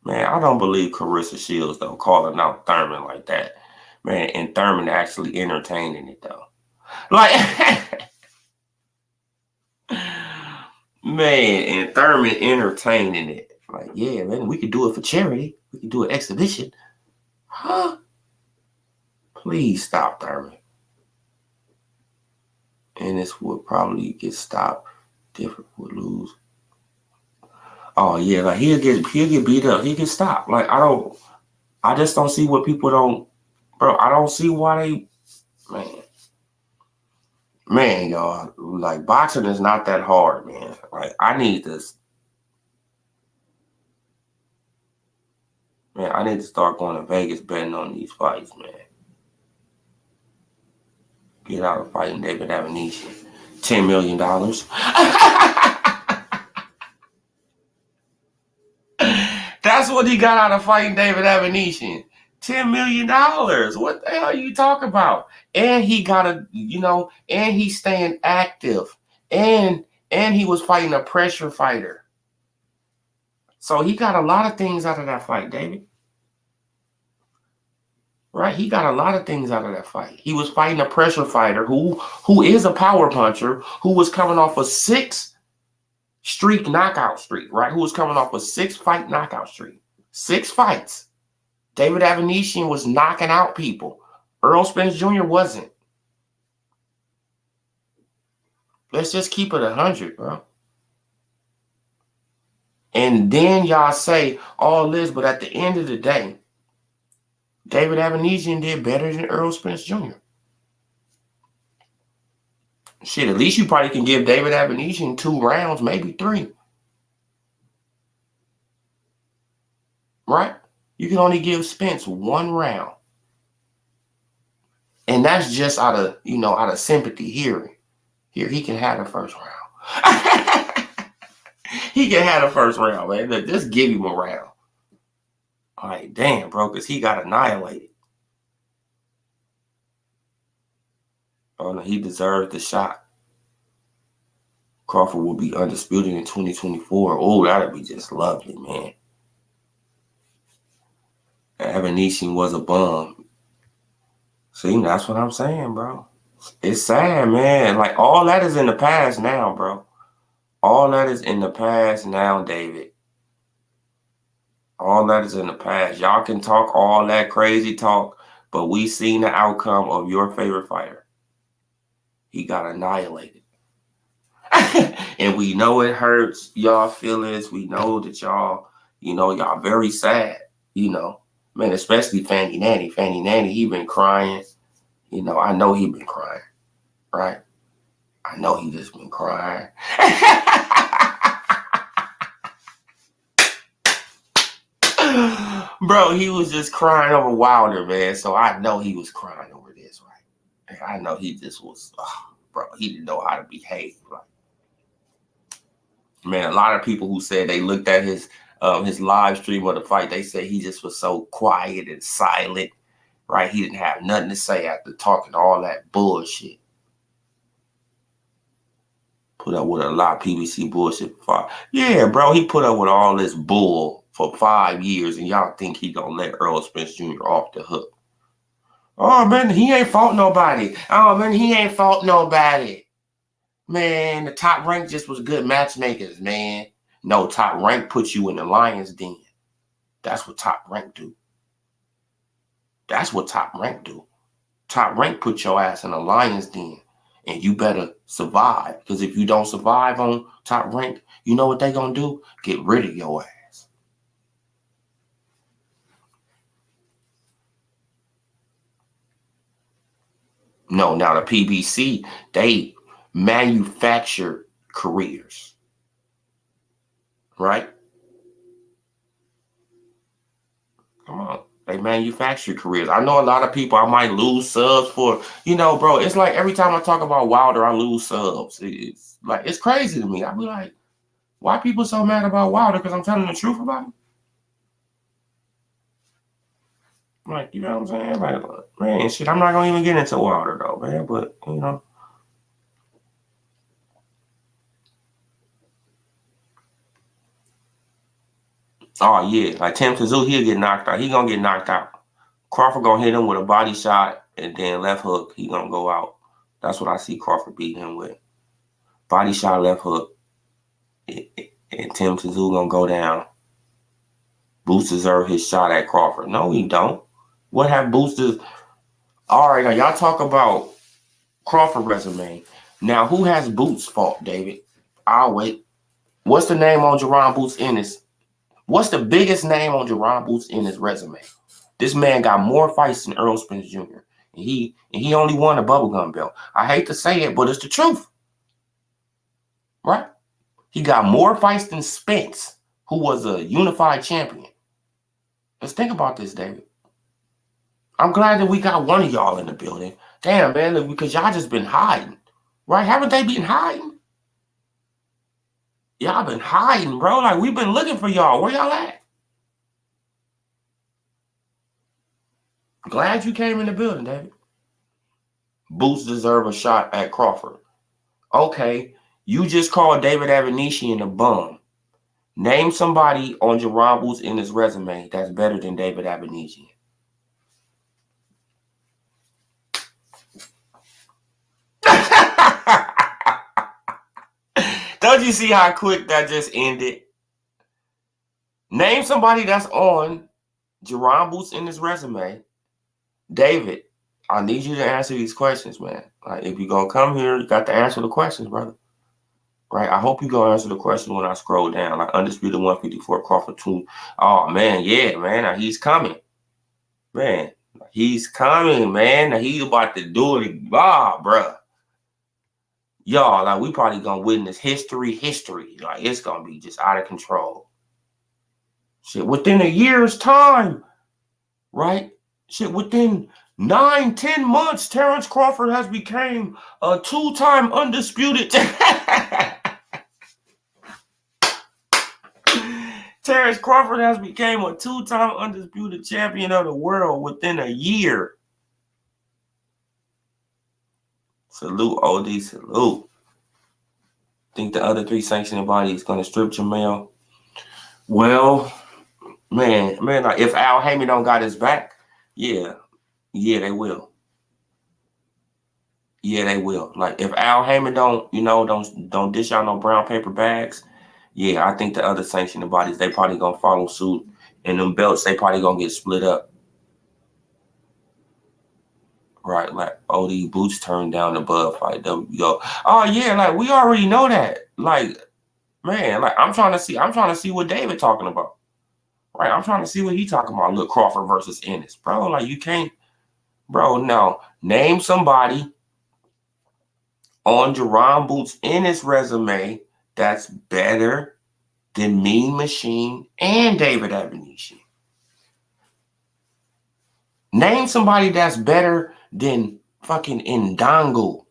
Speaker 1: Man, I don't believe Carissa Shields, though, calling out Thurman like that. Man, and Thurman actually entertaining it, though. Like, man, and Thurman entertaining it. Like, yeah, man, we could do it for charity. We could do an exhibition. Huh? Please stop, Thurman. And Ennis would probably get stopped. Different would lose. Oh yeah, like he'll get beat up. He get stopped. Like I just don't see what people don't, bro. I don't see why they, man, y'all. Like boxing is not that hard, man. Like I need this, man. I need to start going to Vegas betting on these fights, man. Get out of fighting David Avanesyan. $10 million. That's what he got out of fighting David Avanesyan. $10 million. What the hell are you talking about? And he got and he's staying active. And he was fighting a pressure fighter. So he got a lot of things out of that fight, David. Right? He got a lot of things out of that fight. He was fighting a pressure fighter who is a power puncher, who was coming off a 6-streak knockout streak, right? Who was coming off a 6-fight knockout streak. 6 fights. David Avanesyan was knocking out people. Earl Spence Jr. wasn't. Let's just keep it 100, bro. And then y'all say all this, but at the end of the day, David Avanesyan did better than Earl Spence Jr. Shit, at least you probably can give David Avanesyan 2 rounds, maybe 3. Right? You can only give Spence 1 round. And that's just out of sympathy here. Here, he can have the first round. He can have the first round, man. Look, just give him a round. All right, damn, bro, because he got annihilated. Oh, no, he deserved the shot. Crawford will be undisputed in 2024. Oh, that'd be just lovely, man. Avanesyan was a bum. See, that's what I'm saying, bro. It's sad, man. Like, all that is in the past now, bro. All that is in the past now, David. All that is in the past. Y'all can talk all that crazy talk, but we seen the outcome of your favorite fighter. He got annihilated. And we know it hurts y'all feelings. We know that y'all very sad, Man, especially Fanny Nanny. Fanny Nanny, he been crying. I know he been crying, right? I know he just been crying. Bro, he was just crying over Wilder, man. So I know he was crying over this, right? I know he just was, bro, he didn't know how to behave. Like, man, a lot of people who said they looked at his live stream of the fight, they said he just was so quiet and silent, right? He didn't have nothing to say after talking all that bullshit. Put up with a lot of PBC bullshit for yeah, bro, he put up with all this bull for 5 years, and y'all think he gonna let Earl Spence Jr. off the hook. Oh, man, he ain't fought nobody. Oh, man, he ain't fought nobody. Man, the Top Rank just was good matchmakers, man. No, Top Rank puts you in the lion's den. That's what Top Rank do. That's what Top Rank do. Top Rank put your ass in the lion's den, and you better survive. Because if you don't survive on Top Rank, you know what they gonna do? Get rid of your ass. No, now the PBC, they manufacture careers, right? Come on, they manufacture careers. I know a lot of people, I might lose subs for, bro, it's like every time I talk about Wilder, I lose subs. It's like, it's crazy to me. I be like, why people so mad about Wilder? Because I'm telling the truth about him? Like, you know what I'm saying? Like, man, shit, I'm not going to even get into Wilder, though, man. But, Oh, yeah. Like, Tim Tszyu, he'll get knocked out. He going to get knocked out. Crawford going to hit him with a body shot and then left hook. He going to go out. That's what I see Crawford beating him with. Body shot, left hook. And Tim Tszyu going to go down. Boots deserve his shot at Crawford. No, he don't. What have Boosters? All right, now y'all talk about Crawford resume. Now, who has Boots' fault, David? I'll wait. What's the name on Jerron Boots Ennis? What's the biggest name on Jerron Boots Ennis resume? This man got more fights than Earl Spence Jr. And he only won a bubblegum belt. I hate to say it, but it's the truth. Right? He got more fights than Spence, who was a unified champion. Let's think about this, David. I'm glad that we got one of y'all in the building. Damn, man, because y'all just been hiding. Right? Haven't they been hiding? Y'all been hiding, bro. Like, we've been looking for y'all. Where y'all at? Glad you came in the building, David. Boots deserve a shot at Crawford. Okay, you just called David Avanesyan a bum. Name somebody on Jerron Boots in his resume that's better than David Avanesyan. Don't you see how quick that just ended? Name somebody that's on Jerron Boots in his resume. David, I need you to answer these questions, man. Like, if you're going to come here, you got to answer the questions, brother. Right? I hope you're going to answer the question when I scroll down. Like, Undisputed 154, Crawford 2. Oh, man, yeah, man. Now, he's coming. Man, he's coming, man. Now, he's about to do it. Ah, bruh. Y'all, like, we probably going to witness history. Like, it's going to be just out of control. Shit, within a year's time, right? Shit, within 9-10 months, Terrence Crawford has become a 2-time undisputed. Terrence Crawford has become a 2-time undisputed champion of the world within a year. Salute, OD, salute. Think the other 3 sanctioning bodies is going to strip Jamel? Well, man, like, if Al Haymon don't got his back, yeah, they will. Yeah, they will. Like, if Al Haymon don't dish out no brown paper bags, yeah, I think the other sanctioning bodies, they probably gonna follow suit, and them belts, they probably gonna get split up. Right, like OD Boots turned down the Bud fight. WBO. Oh yeah, like, we already know that. Like, man, like, I'm trying to see what David talking about. Right, I'm trying to see what he talking about. Look, Crawford versus Ennis, bro. Like, you can't, bro. No, name somebody on Jerron Boots Ennis resume that's better than Mean Machine and David Avanesyan. Name somebody that's better than fucking Ndongo.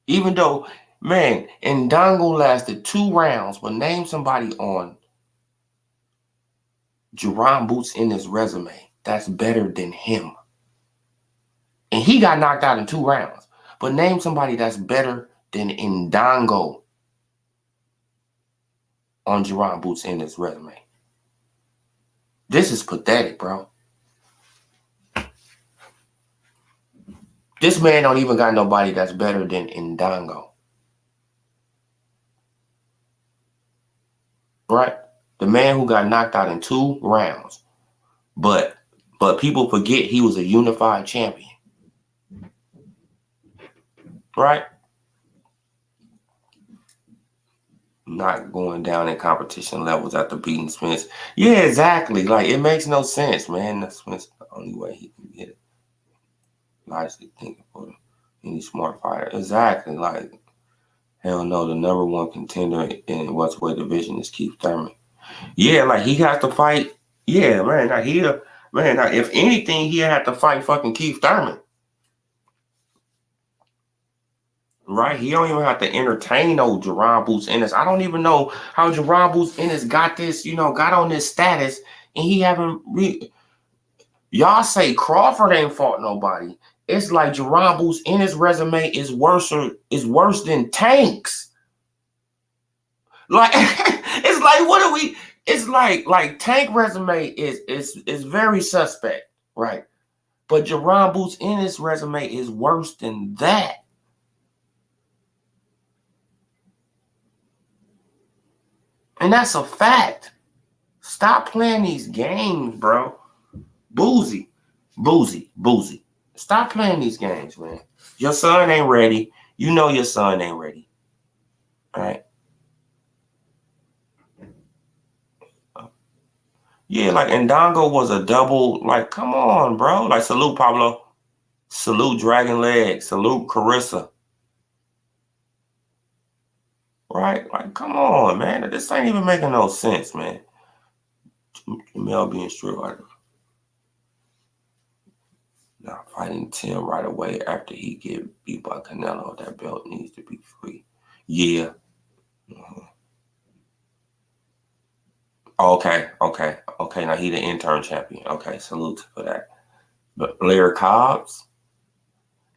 Speaker 1: Even though, man, Ndongo lasted 2 rounds, but name somebody on Jerron Boots Ennis resume that's better than him. And he got knocked out in 2 rounds. But name somebody that's better than Ndongo on Jerron Boots Ennis resume. This is pathetic, bro. This man don't even got nobody that's better than Ndongo. Right? The man who got knocked out in 2 rounds. But people forget he was a unified champion. Right? Not going down in competition levels after beating Spence. Yeah, exactly. Like, it makes no sense, man. That's Spence the only way he can get it. Nicely thinking for any smart fighter. Exactly. Like, hell no, the number 1 contender in welterweight division is Keith Thurman. Yeah, like, he has to fight. Yeah, man. Now, if anything, he had to fight fucking Keith Thurman. Right? He don't even have to entertain old Jerron Boots Ennis. I don't even know how Jerron Boots Ennis got this, got on this status, and he haven't Y'all say Crawford ain't fought nobody. It's like Jerron Boots Ennis resume is worse than Tank's. Like, it's like, what are we? It's like Tank resume is very suspect, right? But Jerron Boots Ennis resume is worse than that. And that's a fact. Stop playing these games, bro. Boozy. Boozy. Stop playing these games, man. Your son ain't ready. You know your son ain't ready. All right. Yeah, like Ndongo was a double. Like, come on, bro. Like, salute Pablo. Salute Dragon Leg. Salute Carissa. Right? Like, come on, man. This ain't even making no sense, man. Jamel being straight right. Now fighting Tim right away after he get beat by Canelo. That belt needs to be free. Yeah. Okay. Now he the intern champion. Okay, salute for that. But Blair Cobbs.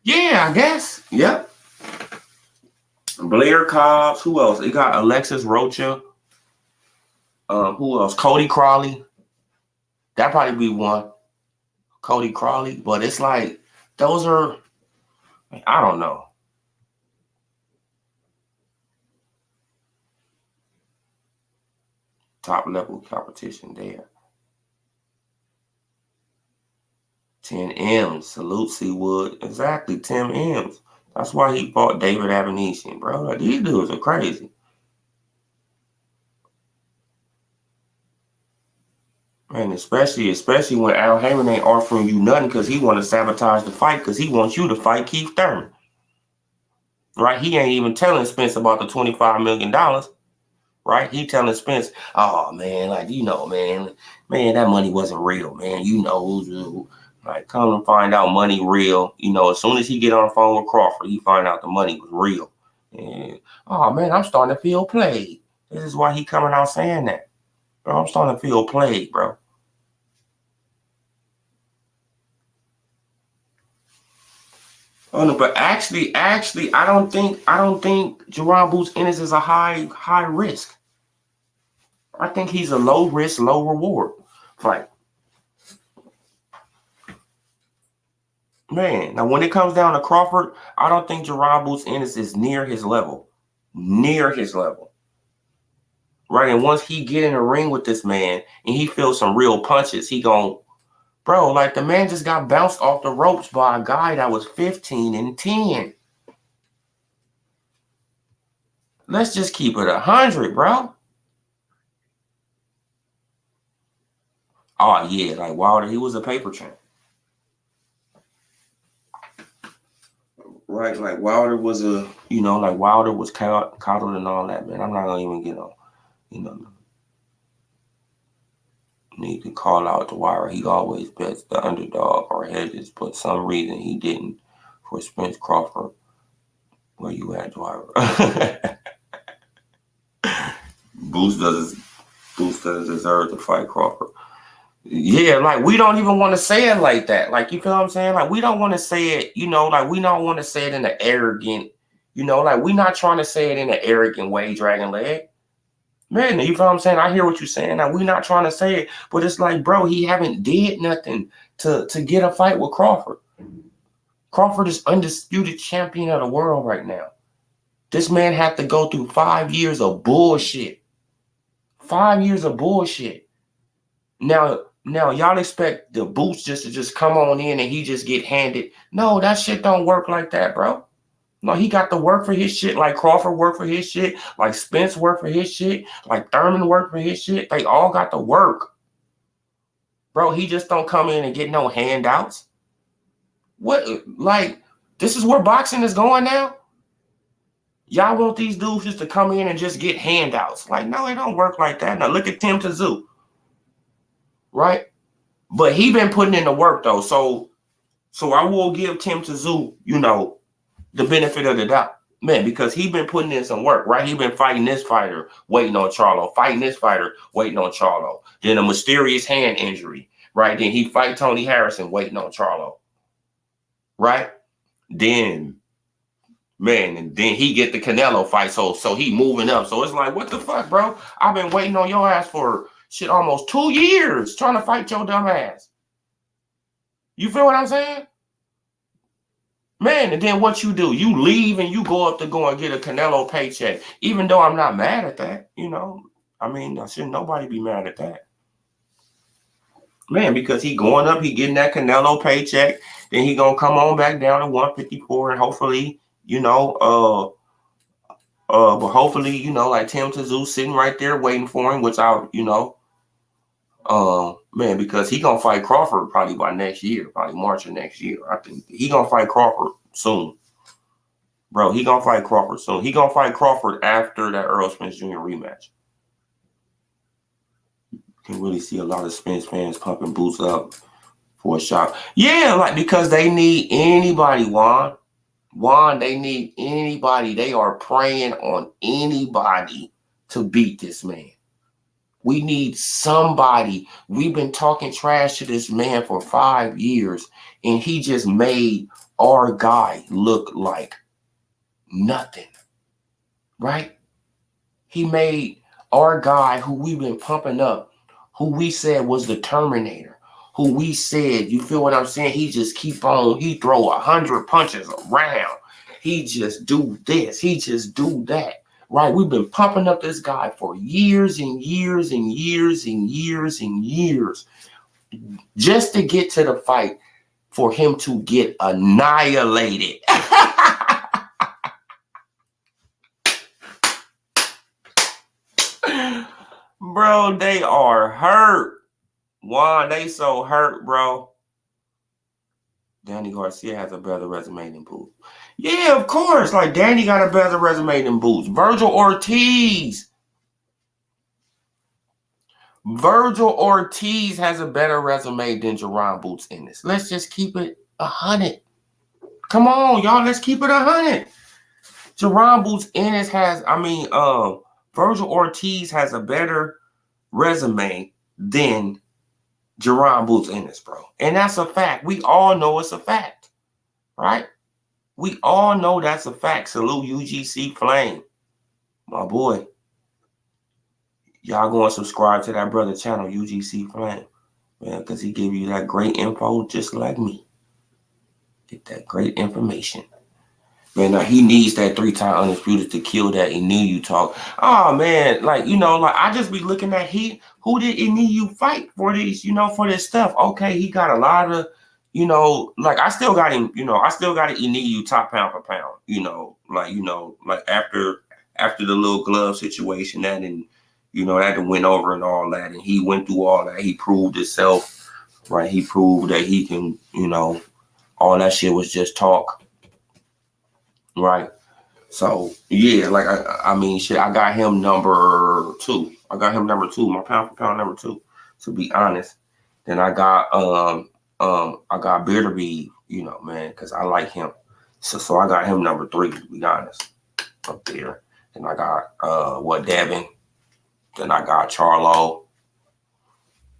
Speaker 1: Yeah, I guess. Yep. Blair Cobbs. Who else? He got Alexis Rocha. Who else? Cody Crawley. That'd probably be one. Cody Crawley. But it's like, those are, I don't know. Top level competition there. 10 M's. Salute Seawood. Exactly, Tim M's. That's why he fought David Avanesian, bro. Like, these dudes are crazy. Man, especially when Al Heyman ain't offering you nothing because he want to sabotage the fight because he wants you to fight Keith Thurman. Right? He ain't even telling Spence about the $25 million. Right? He telling Spence, oh, man, like, you know, man, that money wasn't real, man. You know, like, come and find out money real. You know, as soon as he get on the phone with Crawford, he find out the money was real. And, oh, man, I'm starting to feel played. This is why he coming out saying that. Bro, I'm starting to feel played, bro. Oh no, but actually, I don't think Jerron Boots Ennis is a high risk. I think he's a low risk, low reward fight. Man, now when it comes down to Crawford, I don't think Jerron Boots Ennis is near his level. Right, and once he get in the ring with this man and he feels some real punches, he gon', bro, like the man just got bounced off the ropes by a guy that was 15-10. Let's just keep it 100, bro. Oh yeah, like Wilder, he was a paper champ. Right, like Wilder was Wilder was coddled and all that, man. I'm not gonna even get on, need to call out the Wilder. He always bets the underdog or hedges, but some reason he didn't for Spence Crawford. Where you at, Wilder? Boots doesn't deserve to fight Crawford. Yeah, like we don't even want to say it like that. Like, you feel what I'm saying? Like, we don't want to say it, like we don't want to say it in an arrogant, like we're not trying to say it in an arrogant way, Dragon Leg. Man, you feel what I'm saying? I hear what you're saying. Now, we're not trying to say it, but it's like, bro, he haven't did nothing to get a fight with Crawford. Crawford is undisputed champion of the world right now. This man had to go through 5 years of bullshit. 5 years of bullshit. Now y'all expect the Boots just to come on in and he just get handed. No, that shit don't work like that, bro. No, he got to work for his shit like Crawford worked for his shit, like Spence worked for his shit, like Thurman worked for his shit. They all got to work. Bro, he just don't come in and get no handouts. What, like, this is where boxing is going now? Y'all want these dudes just to come in and just get handouts. Like, no, it don't work like that. Now, look at Tim Tszyu. Right? But he been putting in the work, though. So I will give Tim Tszyu, the benefit of the doubt. Man, because he been putting in some work, right? He been fighting this fighter, waiting on Charlo. Fighting this fighter, waiting on Charlo. Then a mysterious hand injury, right? Then he fight Tony Harrison, waiting on Charlo. Right? Then, man, and then he get the Canelo fight, so he moving up. So it's like, what the fuck, bro? I've been waiting on your ass for shit almost 2 years trying to fight your dumb ass. You feel what I'm saying? Man, and then what you do? You leave and you go up to go and get a Canelo paycheck. Even though I'm not mad at that, I mean, shouldn't nobody be mad at that. Man, because he going up, he getting that Canelo paycheck, then he gonna come on back down to 154, and hopefully, but hopefully, like Tim Tszyu sitting right there waiting for him, which man, because he gonna fight Crawford probably by next year, probably March of next year. I think he gonna fight Crawford soon. Bro, he gonna fight Crawford soon. He gonna fight Crawford after that Earl Spence Jr. rematch. You can really see a lot of Spence fans pumping boots up for a shot. Yeah, like because they need anybody, Juan. They need anybody. They are preying on anybody to beat this man. We need somebody. We've been talking trash to this man for 5 years, and he just made our guy look like nothing, right? He made our guy who we've been pumping up, who we said was the Terminator, who we said, you feel what I'm saying? He just keep on, he throw 100 punches around. He just do this, he just do that, right? We've been pumping up this guy for years and years and years and years and years just to get to the fight for him to get annihilated. Bro, they are hurt. Juan, they so hurt, bro. Danny Garcia has a better resume than Boots. Yeah, of course. Like, Danny got a better resume than Boots. Virgil Ortiz has a better resume than Jerron Boots Ennis. Let's just keep it 100. Come on, y'all. Let's keep it 100. Jerron Boots Ennis has, Virgil Ortiz has a better resume than Jerron Boots Ennis, bro. And that's a fact. We all know it's a fact, right? We all know that's a fact. Salute UGC Flame. My boy. Y'all go and subscribe to that brother channel, UGC Flame. Man, because he give you that great info just like me. Get that great information. Man, he needs that 3-time undisputed to kill that Inu talk. Oh man, I just be looking at who did Inu fight for these, for this stuff. Okay, he got a lot of, I still got him, I still got an Inu top pound for pound, after the little glove situation that that went over and all that, and he went through all that. He proved himself, right? He proved that he can, all that shit was just talk. Right. So, yeah, I got him number 2. I got him number 2, my pound for pound number 2, to be honest. Then I got Bearderby, man, because I like him. So I got him number 3, to be honest, up there. Then I got Devin. Then I got Charlo.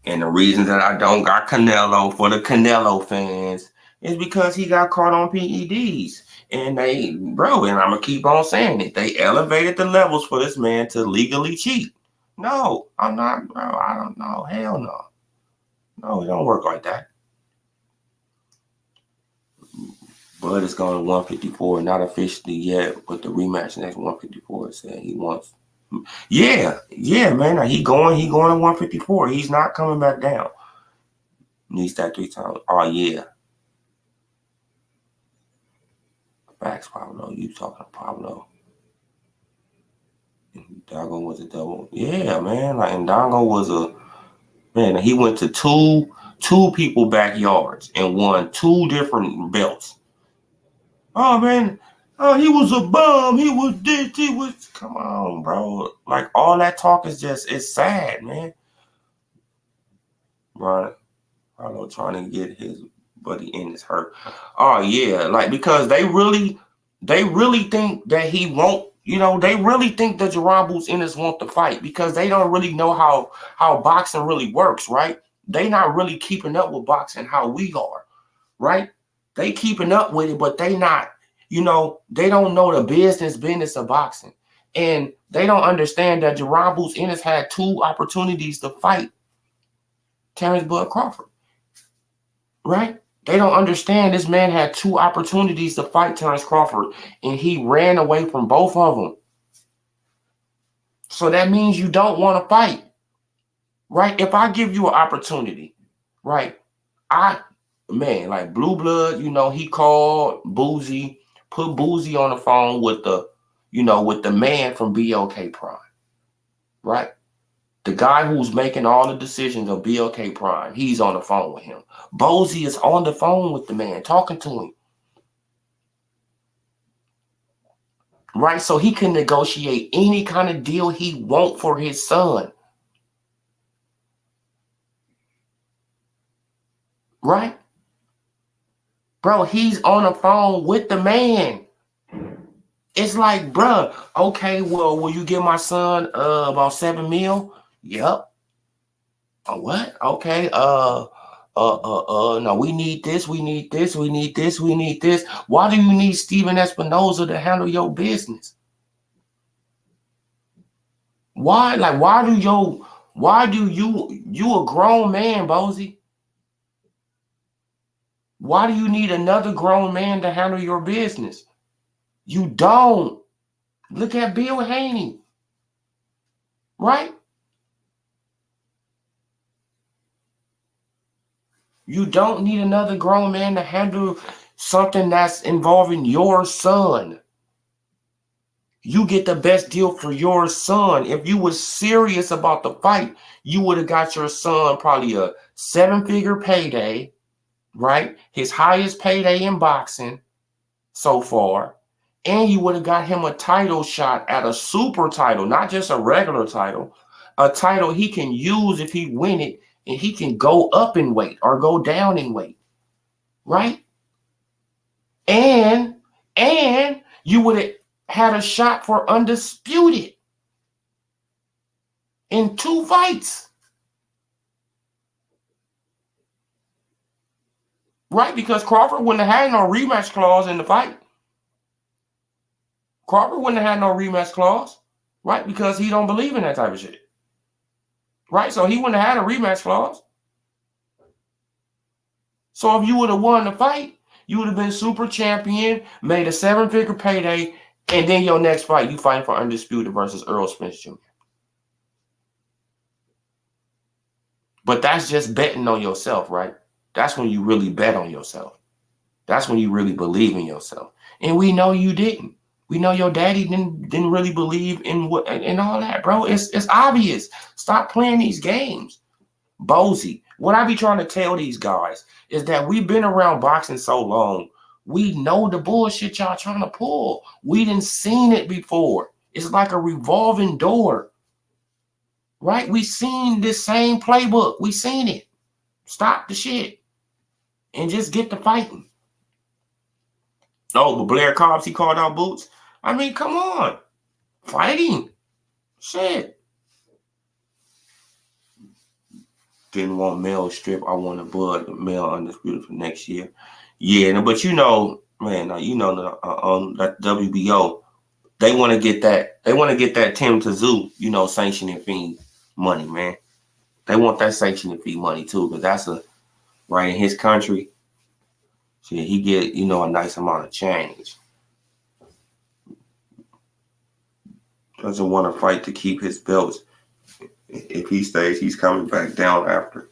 Speaker 1: And the reason that I don't got Canelo for the Canelo fans is because he got caught on PEDs. And and I'm going to keep on saying it. They elevated the levels for this man to legally cheat. No, I'm not, bro. I don't know. Hell no. No, it don't work like that. Bud is going to 154, not officially yet, but the rematch next 154 said he wants. Yeah, man. He going to 154. He's not coming back down. Needs that 3 times. Oh, yeah. Facts, Pablo. You talking to Pablo. Dago was a double. Yeah, man. And Dago was he went to two people backyards and won 2 different belts. Oh, man. Oh, he was a bum. He was this. He was. Come on, bro. All that talk is it's sad, man. Right. Pablo trying to get his buddy Ennis hurt. Oh yeah, because they really think that he won't. They really think that Jerron Boots Ennis won't the fight because they don't really know how boxing really works, right? They not really keeping up with boxing how we are, right? They keeping up with it, but they not. They don't know the business of boxing, and they don't understand that Jerron Boots Ennis had 2 opportunities to fight Terrence Bud Crawford, right? They don't understand this man had 2 opportunities to fight Terrence Crawford, and he ran away from both of them. So that means you don't want to fight, right? If I give you an opportunity, right? Like Blue Blood, he called Boozy, put Boozy on the phone with the man from BLK Prime, right? The guy who's making all the decisions of BLK Prime, he's on the phone with him. Boozy is on the phone with the man, talking to him. Right? So he can negotiate any kind of deal he want for his son. Right? Bro, he's on the phone with the man. It's like, bro, okay, well, will you give my son about $7 million? Yep. What? Okay. No, we need this, we need this, we need this, we need this. Why do you need Steven Espinoza to handle your business? Why? Like, why do you a grown man, Bozy? Why do you need another grown man to handle your business? You don't. Look at Bill Haney. Right? You don't need another grown man to handle something that's involving your son. You get the best deal for your son. If you was serious about the fight, you would have got your son probably a 7-figure payday, right? His highest payday in boxing so far. And you would have got him a title shot at a super title, not just a regular title, a title he can use if he win it, and he can go up in weight or go down in weight, right? And you would have had a shot for undisputed in 2 fights, right? Because Crawford wouldn't have had no rematch clause in the fight. Crawford wouldn't have had no rematch clause, right? Because he don't believe in that type of shit, right? So he wouldn't have had a rematch clause. So if you would have won the fight, you would have been super champion, made a 7-figure payday, and then your next fight, you fight for undisputed versus Earl Spence Jr. But that's just betting on yourself, right? That's when you really bet on yourself. That's when you really believe in yourself. And we know you didn't. We know your daddy didn't really believe in what and all that, bro. It's obvious. Stop playing these games. Bozy, what I be trying to tell these guys is that we've been around boxing so long. We know the bullshit y'all trying to pull. We done seen it before. It's like a revolving door. Right? We seen this same playbook. We seen it. Stop the shit. And just get to fighting. Oh, but Blair Cobbs, he called out Boots. I mean, come on. Fighting. Shit. Didn't want male strip. I want a Bud male undisputed for next year. Yeah, but man, that WBO, they want to get that. They want to get that Tim Tszyu, sanctioning fee money, man. They want that sanctioning fee money too, because that's right in his country. So he get, a nice amount of change. Doesn't want to fight to keep his belts. If he stays, he's coming back down after.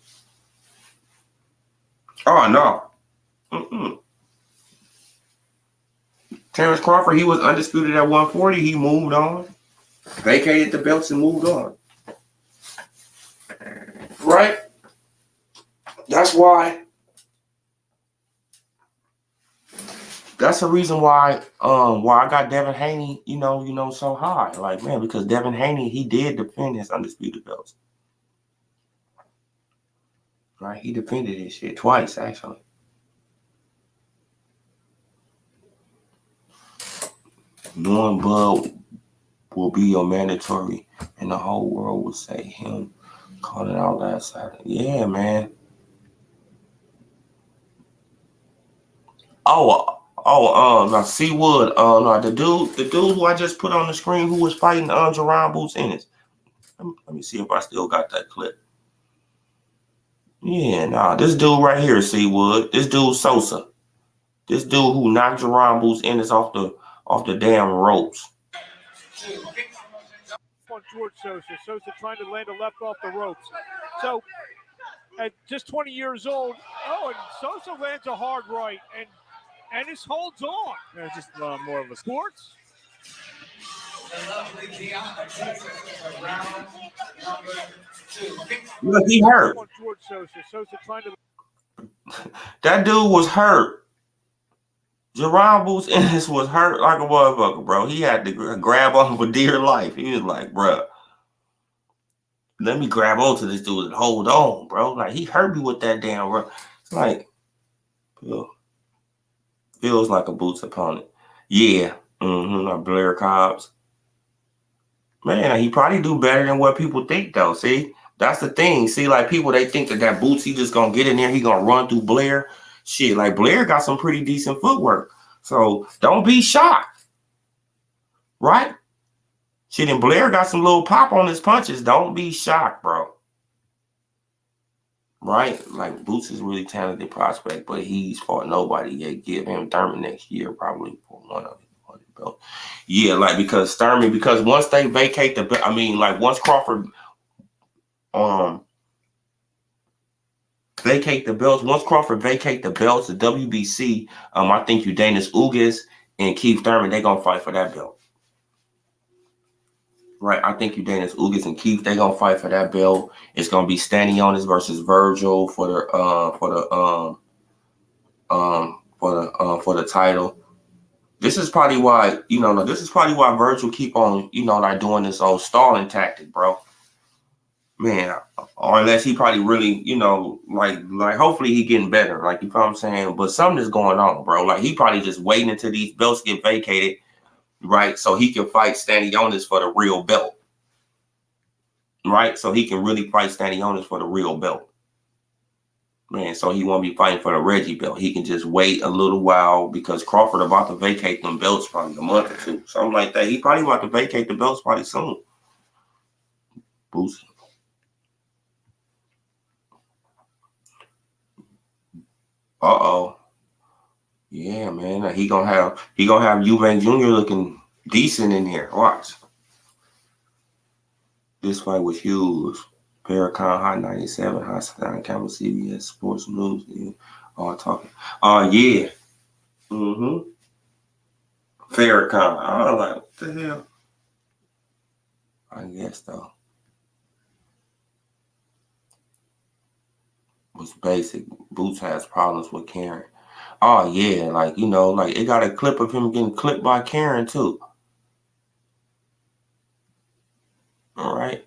Speaker 1: Oh, no. Terrence Crawford, he was undisputed at 140. He moved on. Vacated the belts and moved on. Right? That's why. That's the reason why I got Devin Haney, so high. Like, man, because Devin Haney, he did defend his undisputed belts. Right? He defended his shit twice, actually. Knowing Bud will be your mandatory, and the whole world will say him calling out last Saturday. Yeah, man. Now Seawood, no, the dude who I just put on the screen who was fighting Jerron Boots Ennis. Let me see if I still got that clip. Yeah, this dude right here, Seawood. This dude Sosa. This dude who knocked Jerron Boots Ennis off the damn ropes.
Speaker 2: On George Sosa. Sosa trying to land a left off the ropes. So at just 20 years old. Oh, and Sosa lands a hard right, and Ennis holds on.
Speaker 7: Just more of a
Speaker 2: Sports.
Speaker 1: Look, he hurt.
Speaker 2: Towards Sosa. Sosa trying to.
Speaker 1: That dude was hurt. Jerron Boots Ennis was hurt like a motherfucker, bro. He had to grab on for dear life. He was like, bro, let me grab onto this dude and hold on, bro. Like, he hurt me with that damn, bro. It's like, feels like a Boots opponent. Yeah. Like Blair Cobbs. Man, he probably do better than what people think, though. See? That's the thing. See, like, people, they think that Boots, he just gonna get in there, he gonna run through Blair. Shit, like, Blair got some pretty decent footwork. So, don't be shocked. Right? Shit, and Blair got some little pop on his punches. Don't be shocked, bro. Right? Like, Boots is a really talented prospect, but he's fought nobody yet. Give him Thurman next year, probably, for one of the belt. Yeah, like, because Thurman, because once they vacate the belt, I mean, like, once Crawford vacate the belts, once Crawford vacate the belts, the WBC, I think Udanis Ugas and Keith Thurman, they gonna fight for that belt. Right, I think Udanis Ugas and Keith, they gonna fight for that belt. It's gonna be Stanionis versus Virgil for the title. This is probably why, this is probably why Virgil keep on, like doing this old stalling tactic, bro. Man, or unless he probably really, like hopefully he getting better, like, you know what I'm saying? But something is going on, bro. Like, he probably just waiting until these belts get vacated, right? So he can fight Stanionis for the real belt, right? So he can really fight Stanionis for the real belt. Man, so he won't be fighting for the Reggie belt. He can just wait a little while because Crawford about to vacate them belts probably a month or two, something like that. He probably about to vacate the belts probably soon. Boost. Yeah, man. He gonna have Eubank Jr. looking decent in here. Watch. This fight was huge. Paracon Hot 97, Hot Style, Campbell, CBS Sports News, all talking. Yeah. Farrakhan. I was like, what the hell? I guess though. Was basic. Boots has problems with Karen. Oh yeah, like, like it got a clip of him getting clipped by Karen too. All right.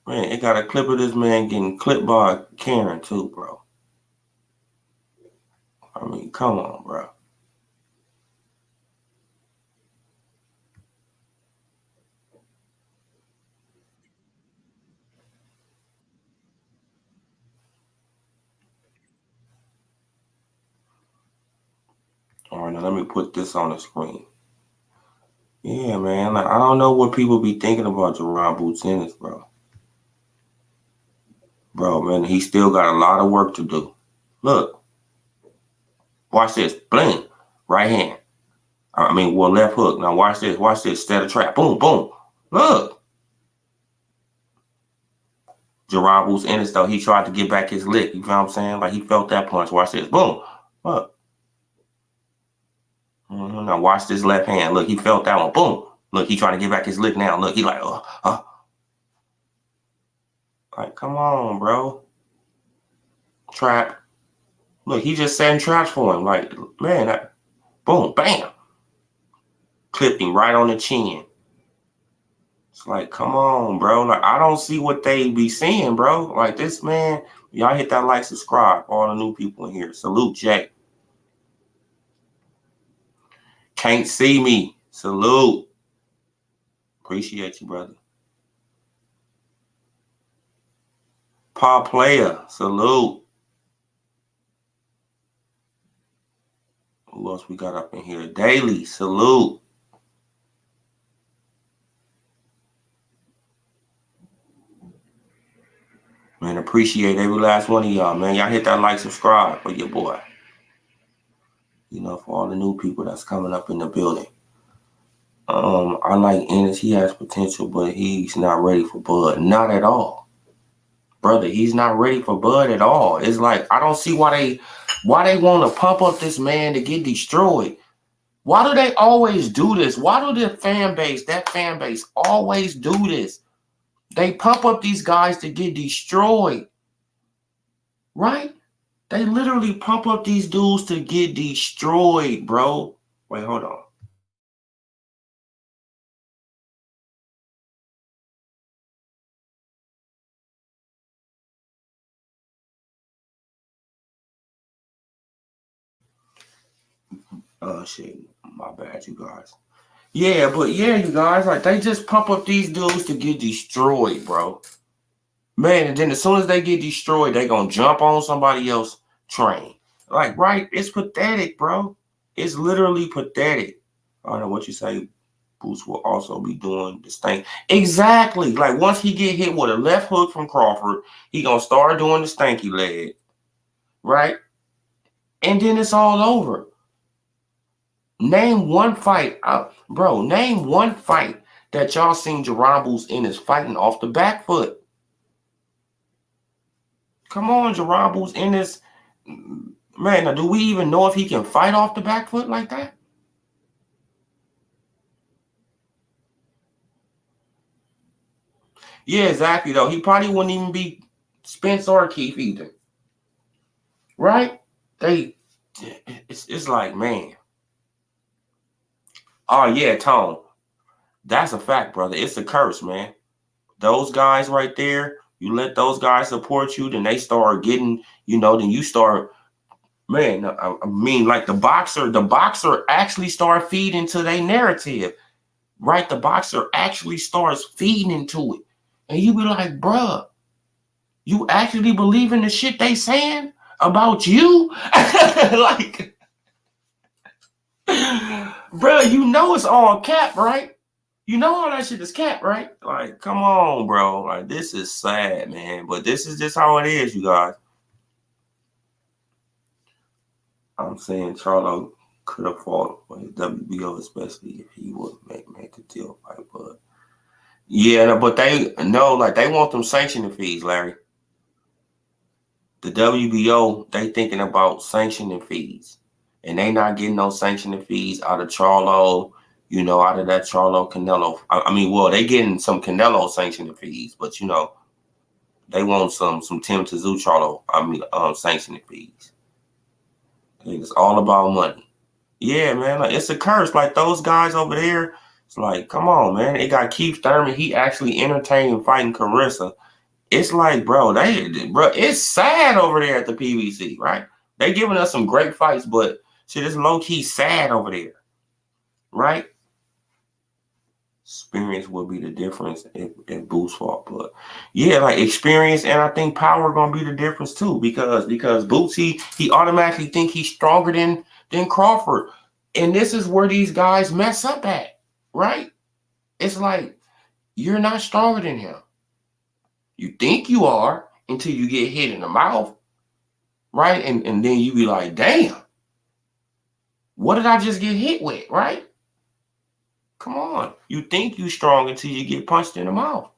Speaker 1: Man, it got a clip of this man getting clipped by Karen too, bro. I mean, come on, bro. All right, now let me put this on the screen. Yeah, man. Like, I don't know what people be thinking about Jerron Boots Ennis, bro. Bro, man, he still got a lot of work to do. Look. Watch this. Bling. Right hand. Left hook. Now watch this. Watch this. Set a trap. Boom, boom. Look. Jerron Boots Ennis, though, he tried to get back his lick. You know what I'm saying? Like, he felt that punch. Watch this. Boom. Look. Now watch this left hand. Look, he felt that one. Boom. Look, he trying to get back his lick now. Look, he like, Like, come on, bro. Trap. Look, he just setting traps for him. Like, man, boom, bam. Clipped him right on the chin. It's like, come on, bro. Like, I don't see what they be seeing, bro. Like, this man, y'all hit that like, subscribe. All the new people in here. Salute, Jay. Can't see me. Salute. Appreciate you, brother. Paul Player. Salute. Who else we got up in here? Daily. Salute. Man, appreciate every last one of y'all, man. Y'all hit that like, subscribe for your boy. For all the new people that's coming up in the building. I like Ennis. He has potential, but he's not ready for Bud. Not at all. brother, he's not ready for Bud at all. It's like, I don't see why they want to pump up this man to get destroyed. Why do they always do this? Why do that fan base always do this? They pump up these guys to get destroyed. Right? They literally pump up these dudes to get destroyed, bro. Wait, hold on. Oh, shit. My bad, you guys. Yeah, but yeah, you guys, like, they just pump up these dudes to get destroyed, bro. Man, and then as soon as they get destroyed, they gonna jump on somebody else's train. Like, right? It's pathetic, bro. It's literally pathetic. I don't know what you say. Boots will also be doing this thing. Exactly. Like, once he get hit with a left hook from Crawford, he gonna start doing the stanky leg. Right? And then it's all over. Name one fight, bro. Name one fight that y'all seen Ennis Ennis fighting off the back foot. Come on, Ennis Ennis. Man, now, do we even know if he can fight off the back foot like that? Yeah, exactly, though. He probably wouldn't even be Spence or Keith either. Right? It's like, man. Oh, yeah, Tone. That's a fact, brother. It's a curse, man. Those guys right there, you let those guys support you, then they start getting, then you start, man, I mean, like the boxer actually start feeding to their narrative, right? The boxer actually starts feeding into it. And you be like, bruh, you actually believe in the shit they saying about you? Like, bruh, it's all cap, right? You know all that shit is cap, right? Like, come on, bro. Like, this is sad, man. But this is just how it is, you guys. I'm saying Charlo could have fought with WBO, especially if he would make the deal fight. But yeah, but they want them sanctioning fees, Larry. The WBO, they thinking about sanctioning fees. And they not getting no sanctioning fees out of Charlo, out of that Charlo Canelo. I mean, well, they getting some Canelo sanctioning fees, but they want some Tim Tszyu Charlo, sanctioning fees. It's all about money. Yeah, man, like, it's a curse. Like, those guys over there, it's like, come on, man. It got Keith Thurman. He actually entertained fighting Carissa. It's like, bro, it's sad over there at the PBC, right? They giving us some great fights, but shit, it's low-key sad over there, right? Experience will be the difference if Boots fought. But yeah, like, experience and I think power gonna be the difference too, because Boots, he automatically think he's stronger than Crawford. And this is where these guys mess up at, right? It's like, you're not stronger than him. You think you are until you get hit in the mouth, right? And then you be like, damn, what did I just get hit with, right? Come on. You think you strong until you get punched in the mouth.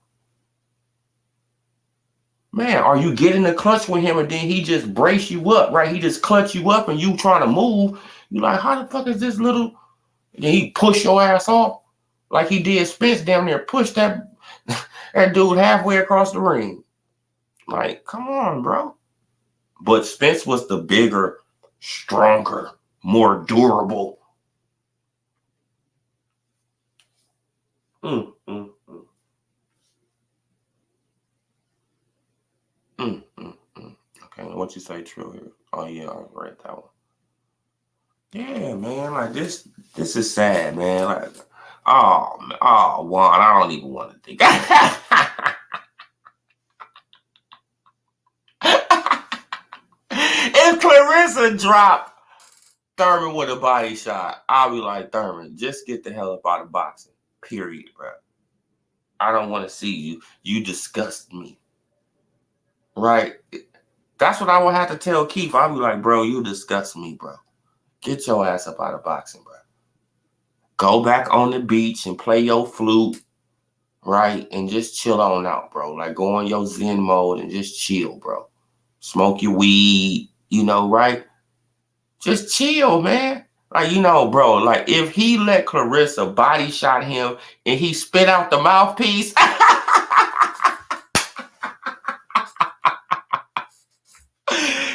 Speaker 1: Man, are you getting the clutch with him and then he just brace you up, right? He just clutch you up and you trying to move. You like, how the fuck is this little? And then he push your ass off like he did Spence down there. Push that dude halfway across the ring. Like, come on, bro. But Spence was the bigger, stronger, more durable. Okay, what you say, True here? Oh yeah, I read that one. Yeah, man, like this is sad, man. Like, Juan, I don't even want to think. If Clarissa dropped Thurman with a body shot, I'll be like, Thurman, just get the hell up out of boxing. Period, bro. I don't want to see you. You disgust me. Right? That's what I would have to tell Keith. I'll be like, bro, you disgust me, bro. Get your ass up out of boxing, bro. Go back on the beach and play your flute. right? And just chill on out, bro. Like go on your Zen mode and just chill, bro. Smoke your weed, you know, right? Just chill, man. Like, you know, bro, like if he let Clarissa body shot him and he spit out the mouthpiece.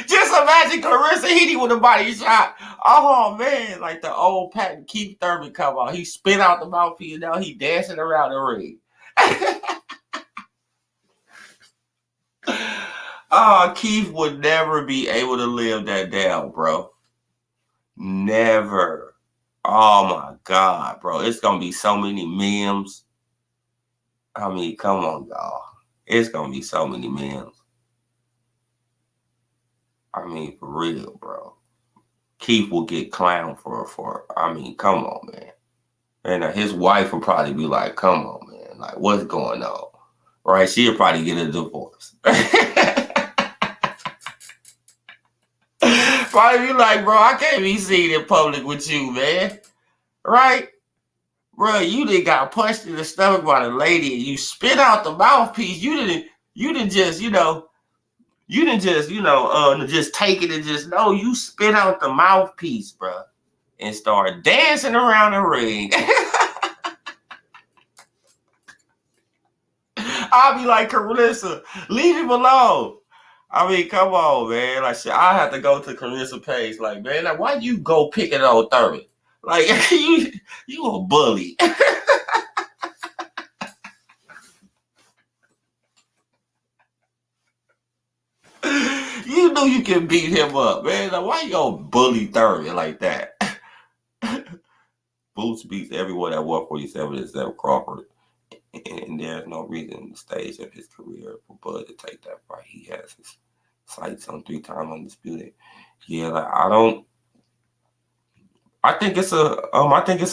Speaker 1: Just imagine Clarissa hit him with a body shot. Oh man, like the old Pat Keith Thurman come out. He spit out the mouthpiece and now he dancing around the ring. Oh, Keith would never be able to live that down, bro. Never. Oh my God, bro. It's gonna be so many memes. I mean, come on, y'all. It's gonna be so many memes. I mean, for real, bro. Keith will get clowned for I mean, come on, man. And his wife will probably be like, come on, man. Like, what's going on? Right? She'll probably get a divorce. Probably be like, bro, I can't be seen in public with you, man. Right? Bro, you done got punched in the stomach by the lady and you spit out the mouthpiece. You didn't just, just take it and just, no, you spit out the mouthpiece, bro, and start dancing around the ring. I'll be like, Carissa, leave him alone. I mean, come on, man. Like, shit, I have to go to Carissa Page. Like, man, like, why you go picking on Thurman? Like, you a bully. You knew you can beat him up, man. Like, why you gonna bully Thurman like that? Boots beats everyone at 147 except Crawford. And there's no reason in the stage of his career for Bud to take that fight. He has his sights on 3-time undisputed. Yeah, like I think it's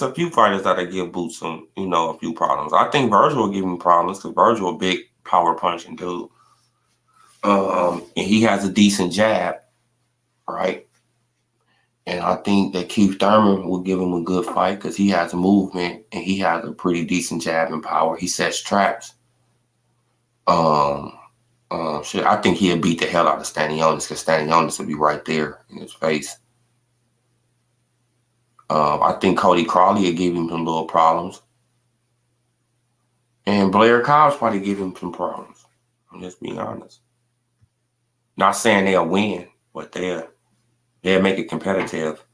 Speaker 1: a few fighters that give Boots some, a few problems. I think Virgil will give him problems because Virgil a big power punching dude. And he has a decent jab, right? And I think that Keith Thurman will give him a good fight because he has movement and he has a pretty decent jab and power. He sets traps. I think he'll beat the hell out of Stanionis because Stanionis will be right there in his face. I think Cody Crawley will give him some little problems. And Blair Cobb's probably give him some problems. I'm just being honest. Not saying they'll win, but they'll make it competitive.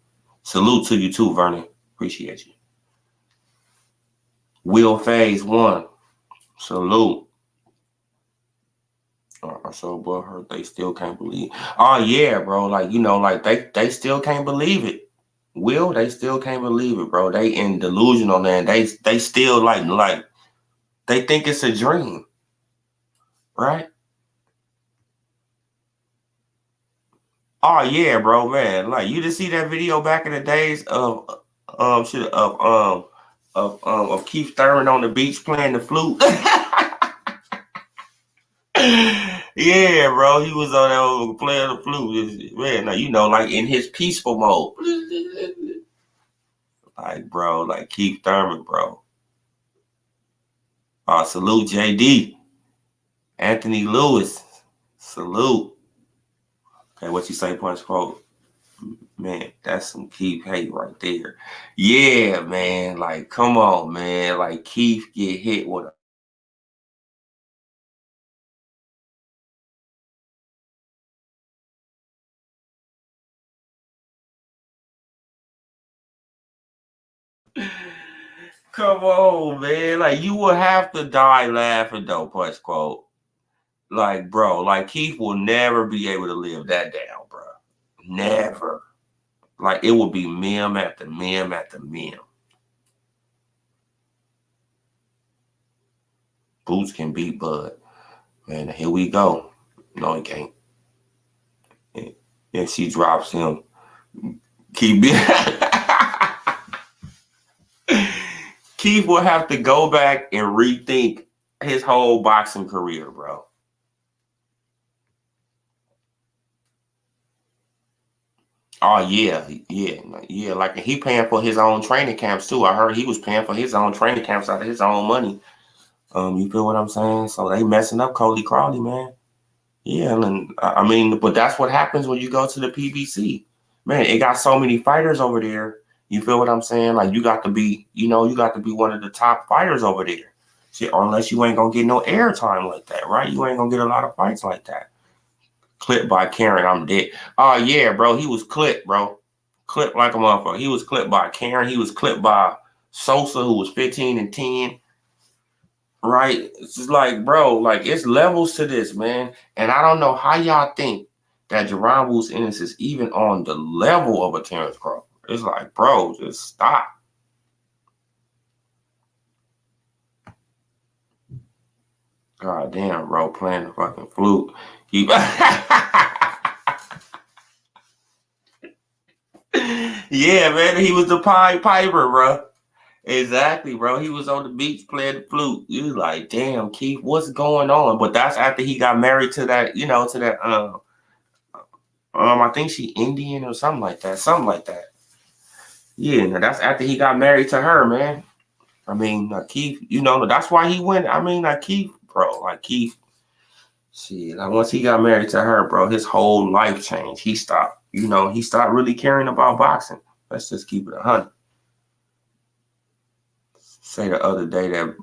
Speaker 1: Salute to you too, Vernon. Appreciate you. Will Phase 1. Salute. So, but her, they still can't believe. Oh yeah, bro. Like, they still can't believe it. Will, they still can't believe it, bro. They in delusional land. They still like they think it's a dream. Right? Oh yeah, bro, man. Like you just see that video back in the days of Keith Thurman on the beach playing the flute. Yeah, bro. He was on there playing the flute. Man, like in his peaceful mode. Like, bro, like Keith Thurman, bro. Salute JD. Anthony Lewis. Salute. Okay, what you say, Punch Quote? Man, that's some Keith hate right there. Yeah, man. Like, come on, man. Like, Keith get hit with a come on, man. Like, you will have to die laughing, though, Punch Quote. Like, bro, like, Keith will never be able to live that down, bro. Never. Like, it will be meme after meme after meme. Boots can beat Bud. Man, here we go. No, he can't. And she drops him. Keith will have to go back and rethink his whole boxing career, bro. Oh, yeah. Like, he paying for his own training camps, too. I heard he was paying for his own training camps out of his own money. You feel what I'm saying? So they messing up Cody Crowley, man. Yeah, and I mean, but that's what happens when you go to the PBC. Man, it got so many fighters over there. You feel what I'm saying? Like you got to be, you got to be one of the top fighters over there. Shit, unless you ain't gonna get no airtime like that, right? You ain't gonna get a lot of fights like that. Clipped by Karen, I'm dead. Oh yeah, bro, he was clipped, bro. Clipped like a motherfucker. He was clipped by Karen. He was clipped by Sosa, who was 15-10. Right? It's just like, bro, like it's levels to this, man. And I don't know how y'all think that Jerron Bruce Ennis is even on the level of a Terrence Crawford. It's like, bro, just stop. God damn, bro, playing the fucking flute. Yeah, man, he was the Pied Piper, bro. Exactly, bro. He was on the beach playing the flute. You was like, damn, Keith, what's going on? But that's after he got married to that, to that I think she Indian or something like that. Something like that. Yeah, now that's after he got married to her, man. I mean, Keith, that's why he went. I mean, Keith, bro, Keith, shit, once he got married to her, bro, his whole life changed. He stopped, he stopped really caring about boxing. Let's just keep it 100. Say the other day that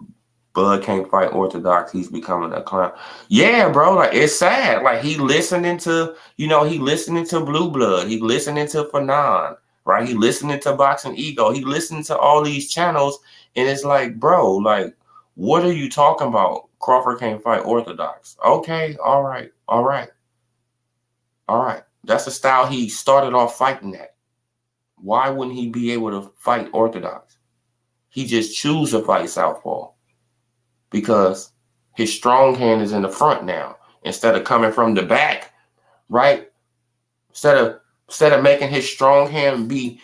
Speaker 1: Bud can't fight orthodox, he's becoming a clown. Yeah, bro, like it's sad. Like he listening to, he listening to Blue Blood, he listening to Fanon, right? He listening to Boxing Ego, he listening to all these channels, and it's like, bro, like, what are you talking about? Crawford can't fight orthodox. Okay, all right. That's the style he started off fighting at. Why wouldn't he be able to fight orthodox? He just choose to fight southpaw. Because his strong hand is in the front now instead of coming from the back, right? Instead of making his strong hand be,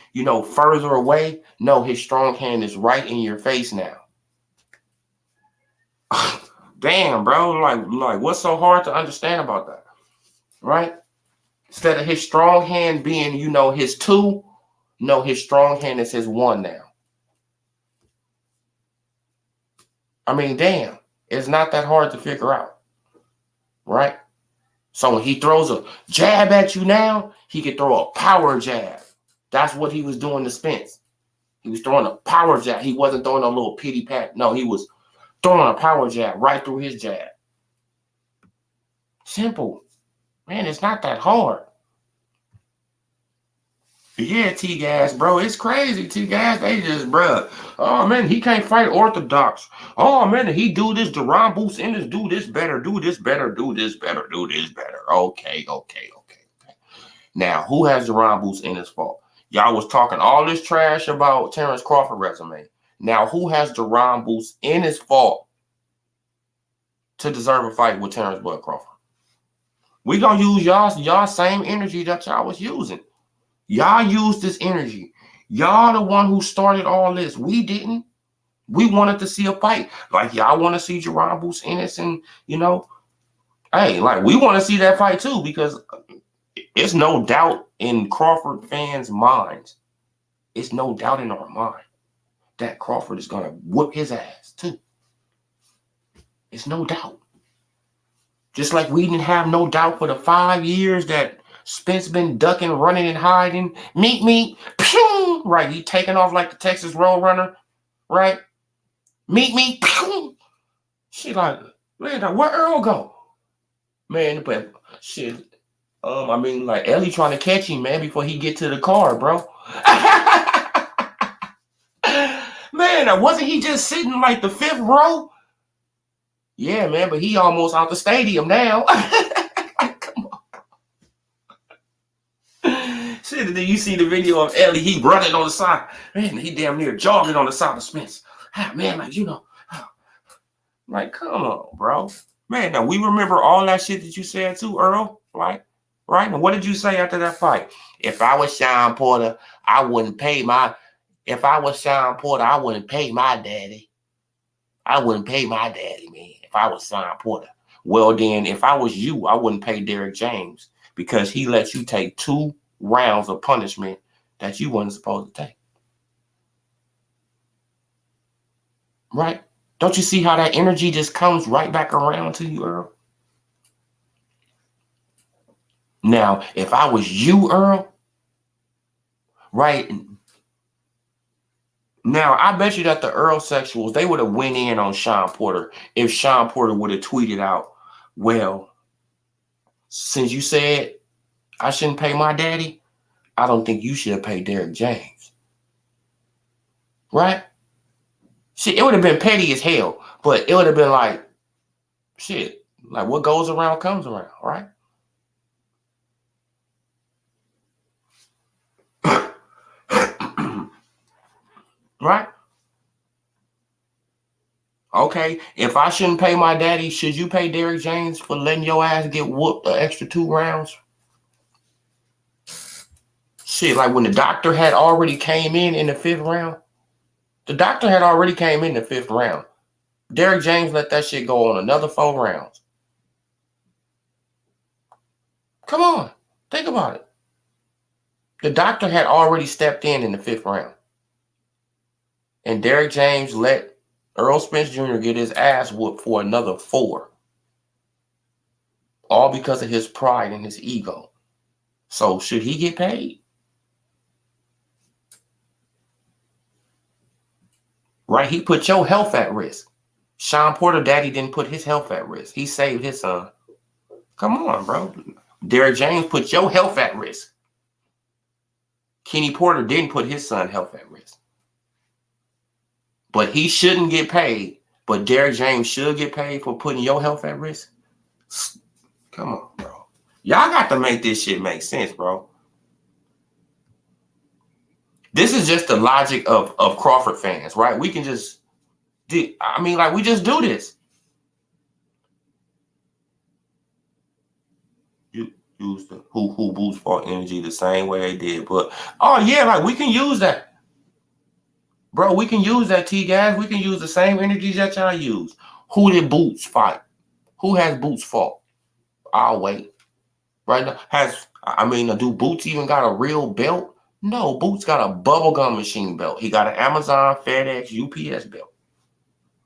Speaker 1: further away, no, his strong hand is right in your face now. Damn, bro, like what's so hard to understand about that, right? Instead of his strong hand being, his 2, no, his strong hand is his 1 now. I mean, damn. It's not that hard to figure out, right? So when he throws a jab at you now, he could throw a power jab. That's what he was doing to Spence. He was throwing a power jab. He wasn't throwing a little pity pat. No, he was throwing a power jab right through his jab. Simple. Man, it's not that hard. Yeah, T-Gas, bro. It's crazy, T-Gas. They just, bro. Oh, man, he can't fight orthodox. Oh, man, he do this. Jerron Bruce Ennis do this better, do this better, do this better, do this better. Okay. Now, who has Jerron Bruce Ennis' fault? Y'all was talking all this trash about Terrence Crawford resume. Now, who has Jerron Bruce Ennis' fault to deserve a fight with Terrence Bud Crawford? We gonna use y'all same energy that y'all was using. Y'all used this energy. Y'all the one who started all this. We didn't. We wanted to see a fight. Like y'all want to see Jerron Bruce Ennis and, hey, like we want to see that fight too because it's no doubt in Crawford fans' minds. It's no doubt in our mind that Crawford is going to whoop his ass too. It's no doubt. Just like we didn't have no doubt for the 5 years that Spence been ducking, running, and hiding. Meet, pew! Right, he taking off like the Texas Roadrunner, right? Meet, pew! She like, man, where Earl go? Man, but shit. I mean, like Ellie trying to catch him, man, before he get to the car, bro. Man, wasn't he just sitting like the 5th row? Yeah, man, but he almost out the stadium now. Come on. Shit, and then you see the video of Ellie, he running on the side. Man, he damn near jogging on the side of Spence. Man, like, like, come on, bro. Man, now we remember all that shit that you said too, Earl, like, right? And what did you say after that fight? If I was Sean Porter, I wouldn't pay my daddy. I wouldn't pay my daddy, man, if I was Sean Porter. Well, then, if I was you, I wouldn't pay Derrick James because he let you take 2 rounds of punishment that you wasn't supposed to take. Right? Don't you see how that energy just comes right back around to you, Earl? Now, if I was you, Earl, right now, I bet you that the Earl sexuals, they would have went in on Sean Porter if Sean Porter would have tweeted out, well, since you said I shouldn't pay my daddy, I don't think you should pay Derrick James. Right? Shit, it would have been petty as hell, but it would have been like, shit, like what goes around comes around, right? Right? Okay, if I shouldn't pay my daddy, should you pay Derrick James for letting your ass get whooped the extra 2 rounds? Shit, like when the doctor had already came in the 5th round. The doctor had already came in the 5th round. Derrick James let that shit go on another 4 rounds. Come on, think about it. The doctor had already stepped in the 5th round. And Derrick James let Earl Spence Jr. get his ass whooped for another 4. All because of his pride and his ego. So should he get paid? Right? He put your health at risk. Sean Porter daddy didn't put his health at risk. He saved his son. Come on, bro. Derrick James put your health at risk. Kenny Porter didn't put his son's health at risk. But he shouldn't get paid. But Derrick James should get paid for putting your health at risk. Come on, bro. Y'all got to make this shit make sense, bro. This is just the logic of Crawford fans, right? We can just we just do this. You use the who boost for energy the same way they did. But, oh, yeah, like we can use that. Bro, we can use that, T-Gas. We can use the same energy that y'all use. Who did Boots fight? Who has Boots fought? I'll wait. Right now, do Boots even got a real belt? No, Boots got a bubblegum machine belt. He got an Amazon, FedEx, UPS belt.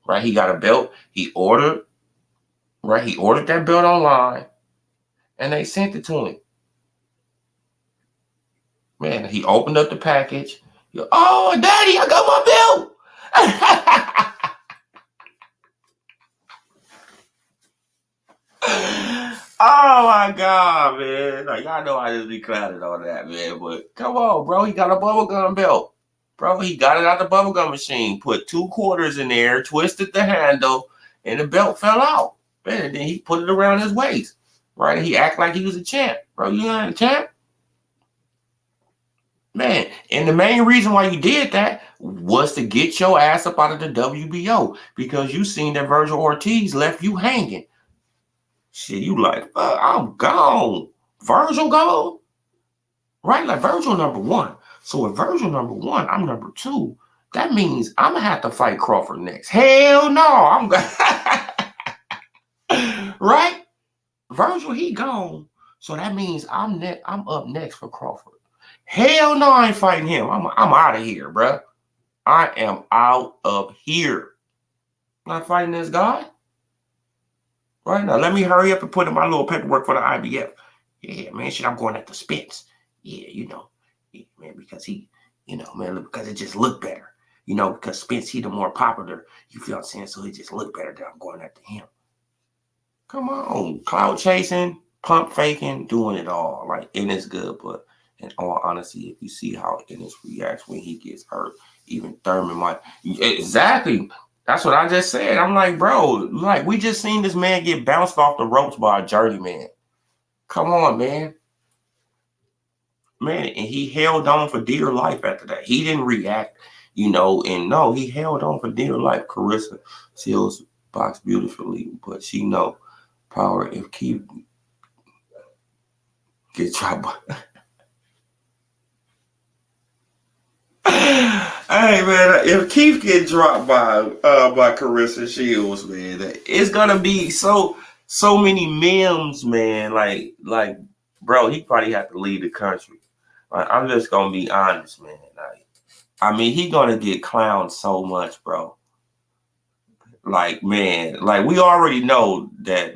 Speaker 1: Right? He got a belt. He ordered that belt online, and they sent it to him. Man, he opened up the package. Oh, Daddy, I got my belt. Oh, my God, man. Like, y'all know I just be clouded on that, man. But come on, bro. He got a bubblegum belt. Bro, he got it out the bubblegum machine, put 2 quarters in there, twisted the handle, and the belt fell out. Man, and then he put it around his waist. Right? He act like he was a champ. Bro, you ain't a champ? Man, and the main reason why you did that was to get your ass up out of the WBO because you seen that Virgil Ortiz left you hanging. Shit, you like, I'm gone. Virgil gone? Right? Like Virgil number 1. So if Virgil number 1, I'm number 2, that means I'm going to have to fight Crawford next. Hell no, I'm going Right? Virgil, he gone. So that means I'm up next for Crawford. Hell no, I ain't fighting him. I'm out of here, bro. I am out of here. I'm not fighting this guy. Right now, let me hurry up and put in my little paperwork for the IBF. Yeah, man, shit, I'm going after Spence. Yeah, man, because because it just looked better. Because Spence, he the more popular. You feel what I'm saying? So it just looked better that I'm going after him. Come on, cloud chasing, pump faking, doing it all. Like, and it's good, but in all honesty, if you see how Ennis reacts when he gets hurt, even Thurman might. Exactly. That's what I just said. I'm like, bro, like we just seen this man get bounced off the ropes by a journeyman. Come on, man. Man, and he held on for dear life after that. He didn't react, and no, he held on for dear life. Carissa Seals boxed beautifully, but she know power if Keith get dropped by. Hey man, if Keith get dropped by Carissa Shields, man, it's gonna be so many memes, man. Like, bro, he probably have to leave the country. Like, I'm just gonna be honest, man. Like, he gonna get clowned so much, bro. Like, man, like we already know that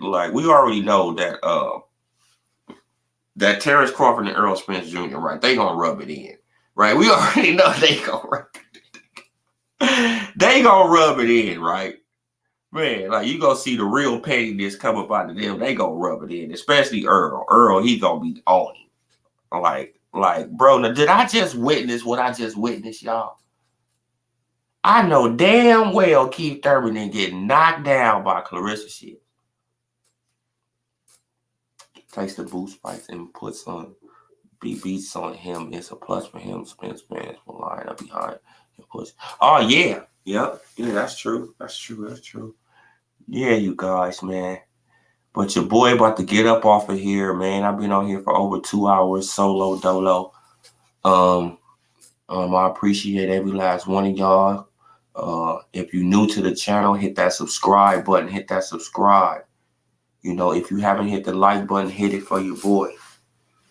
Speaker 1: that Terrence Crawford and Errol Spence Jr., right? They gonna rub it in. Right? We already know they gonna rub it. They gonna rub it in, right? Man, like you gonna see the real pettiness come up out of them. They gonna rub it in, especially Earl. Earl, he gonna be on him. Like, bro, now, did I just witness what I just witnessed, y'all? I know damn well Keith Thurman didn't get knocked down by Clarissa Shields. Takes the boost fights and puts on beats on him. It's a plus for him. Spence fans will line up behind and push. Oh yeah. Yep. Yeah, that's true. That's true. Yeah, you guys, man. But your boy about to get up off of here, man. I've been on here for over 2 hours, solo dolo. I appreciate every last one of y'all. If you're new to the channel, hit that subscribe button. Hit that subscribe. You know, if you haven't hit the like button, hit it for your boy.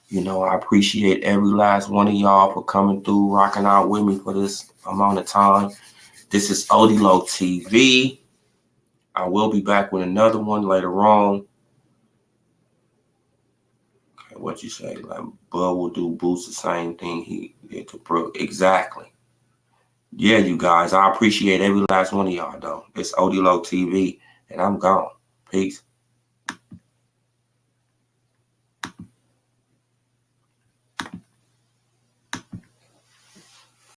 Speaker 1: You know, I appreciate every last one of y'all for coming through, rocking out with me for this amount of time. This is Odilo TV. I will be back with another one later on. Okay, what you say? Like, Bud will do Boots the same thing he did to Brooke. Exactly. Yeah, you guys. I appreciate every last one of y'all, though. It's Odilo TV, and I'm gone. Peace.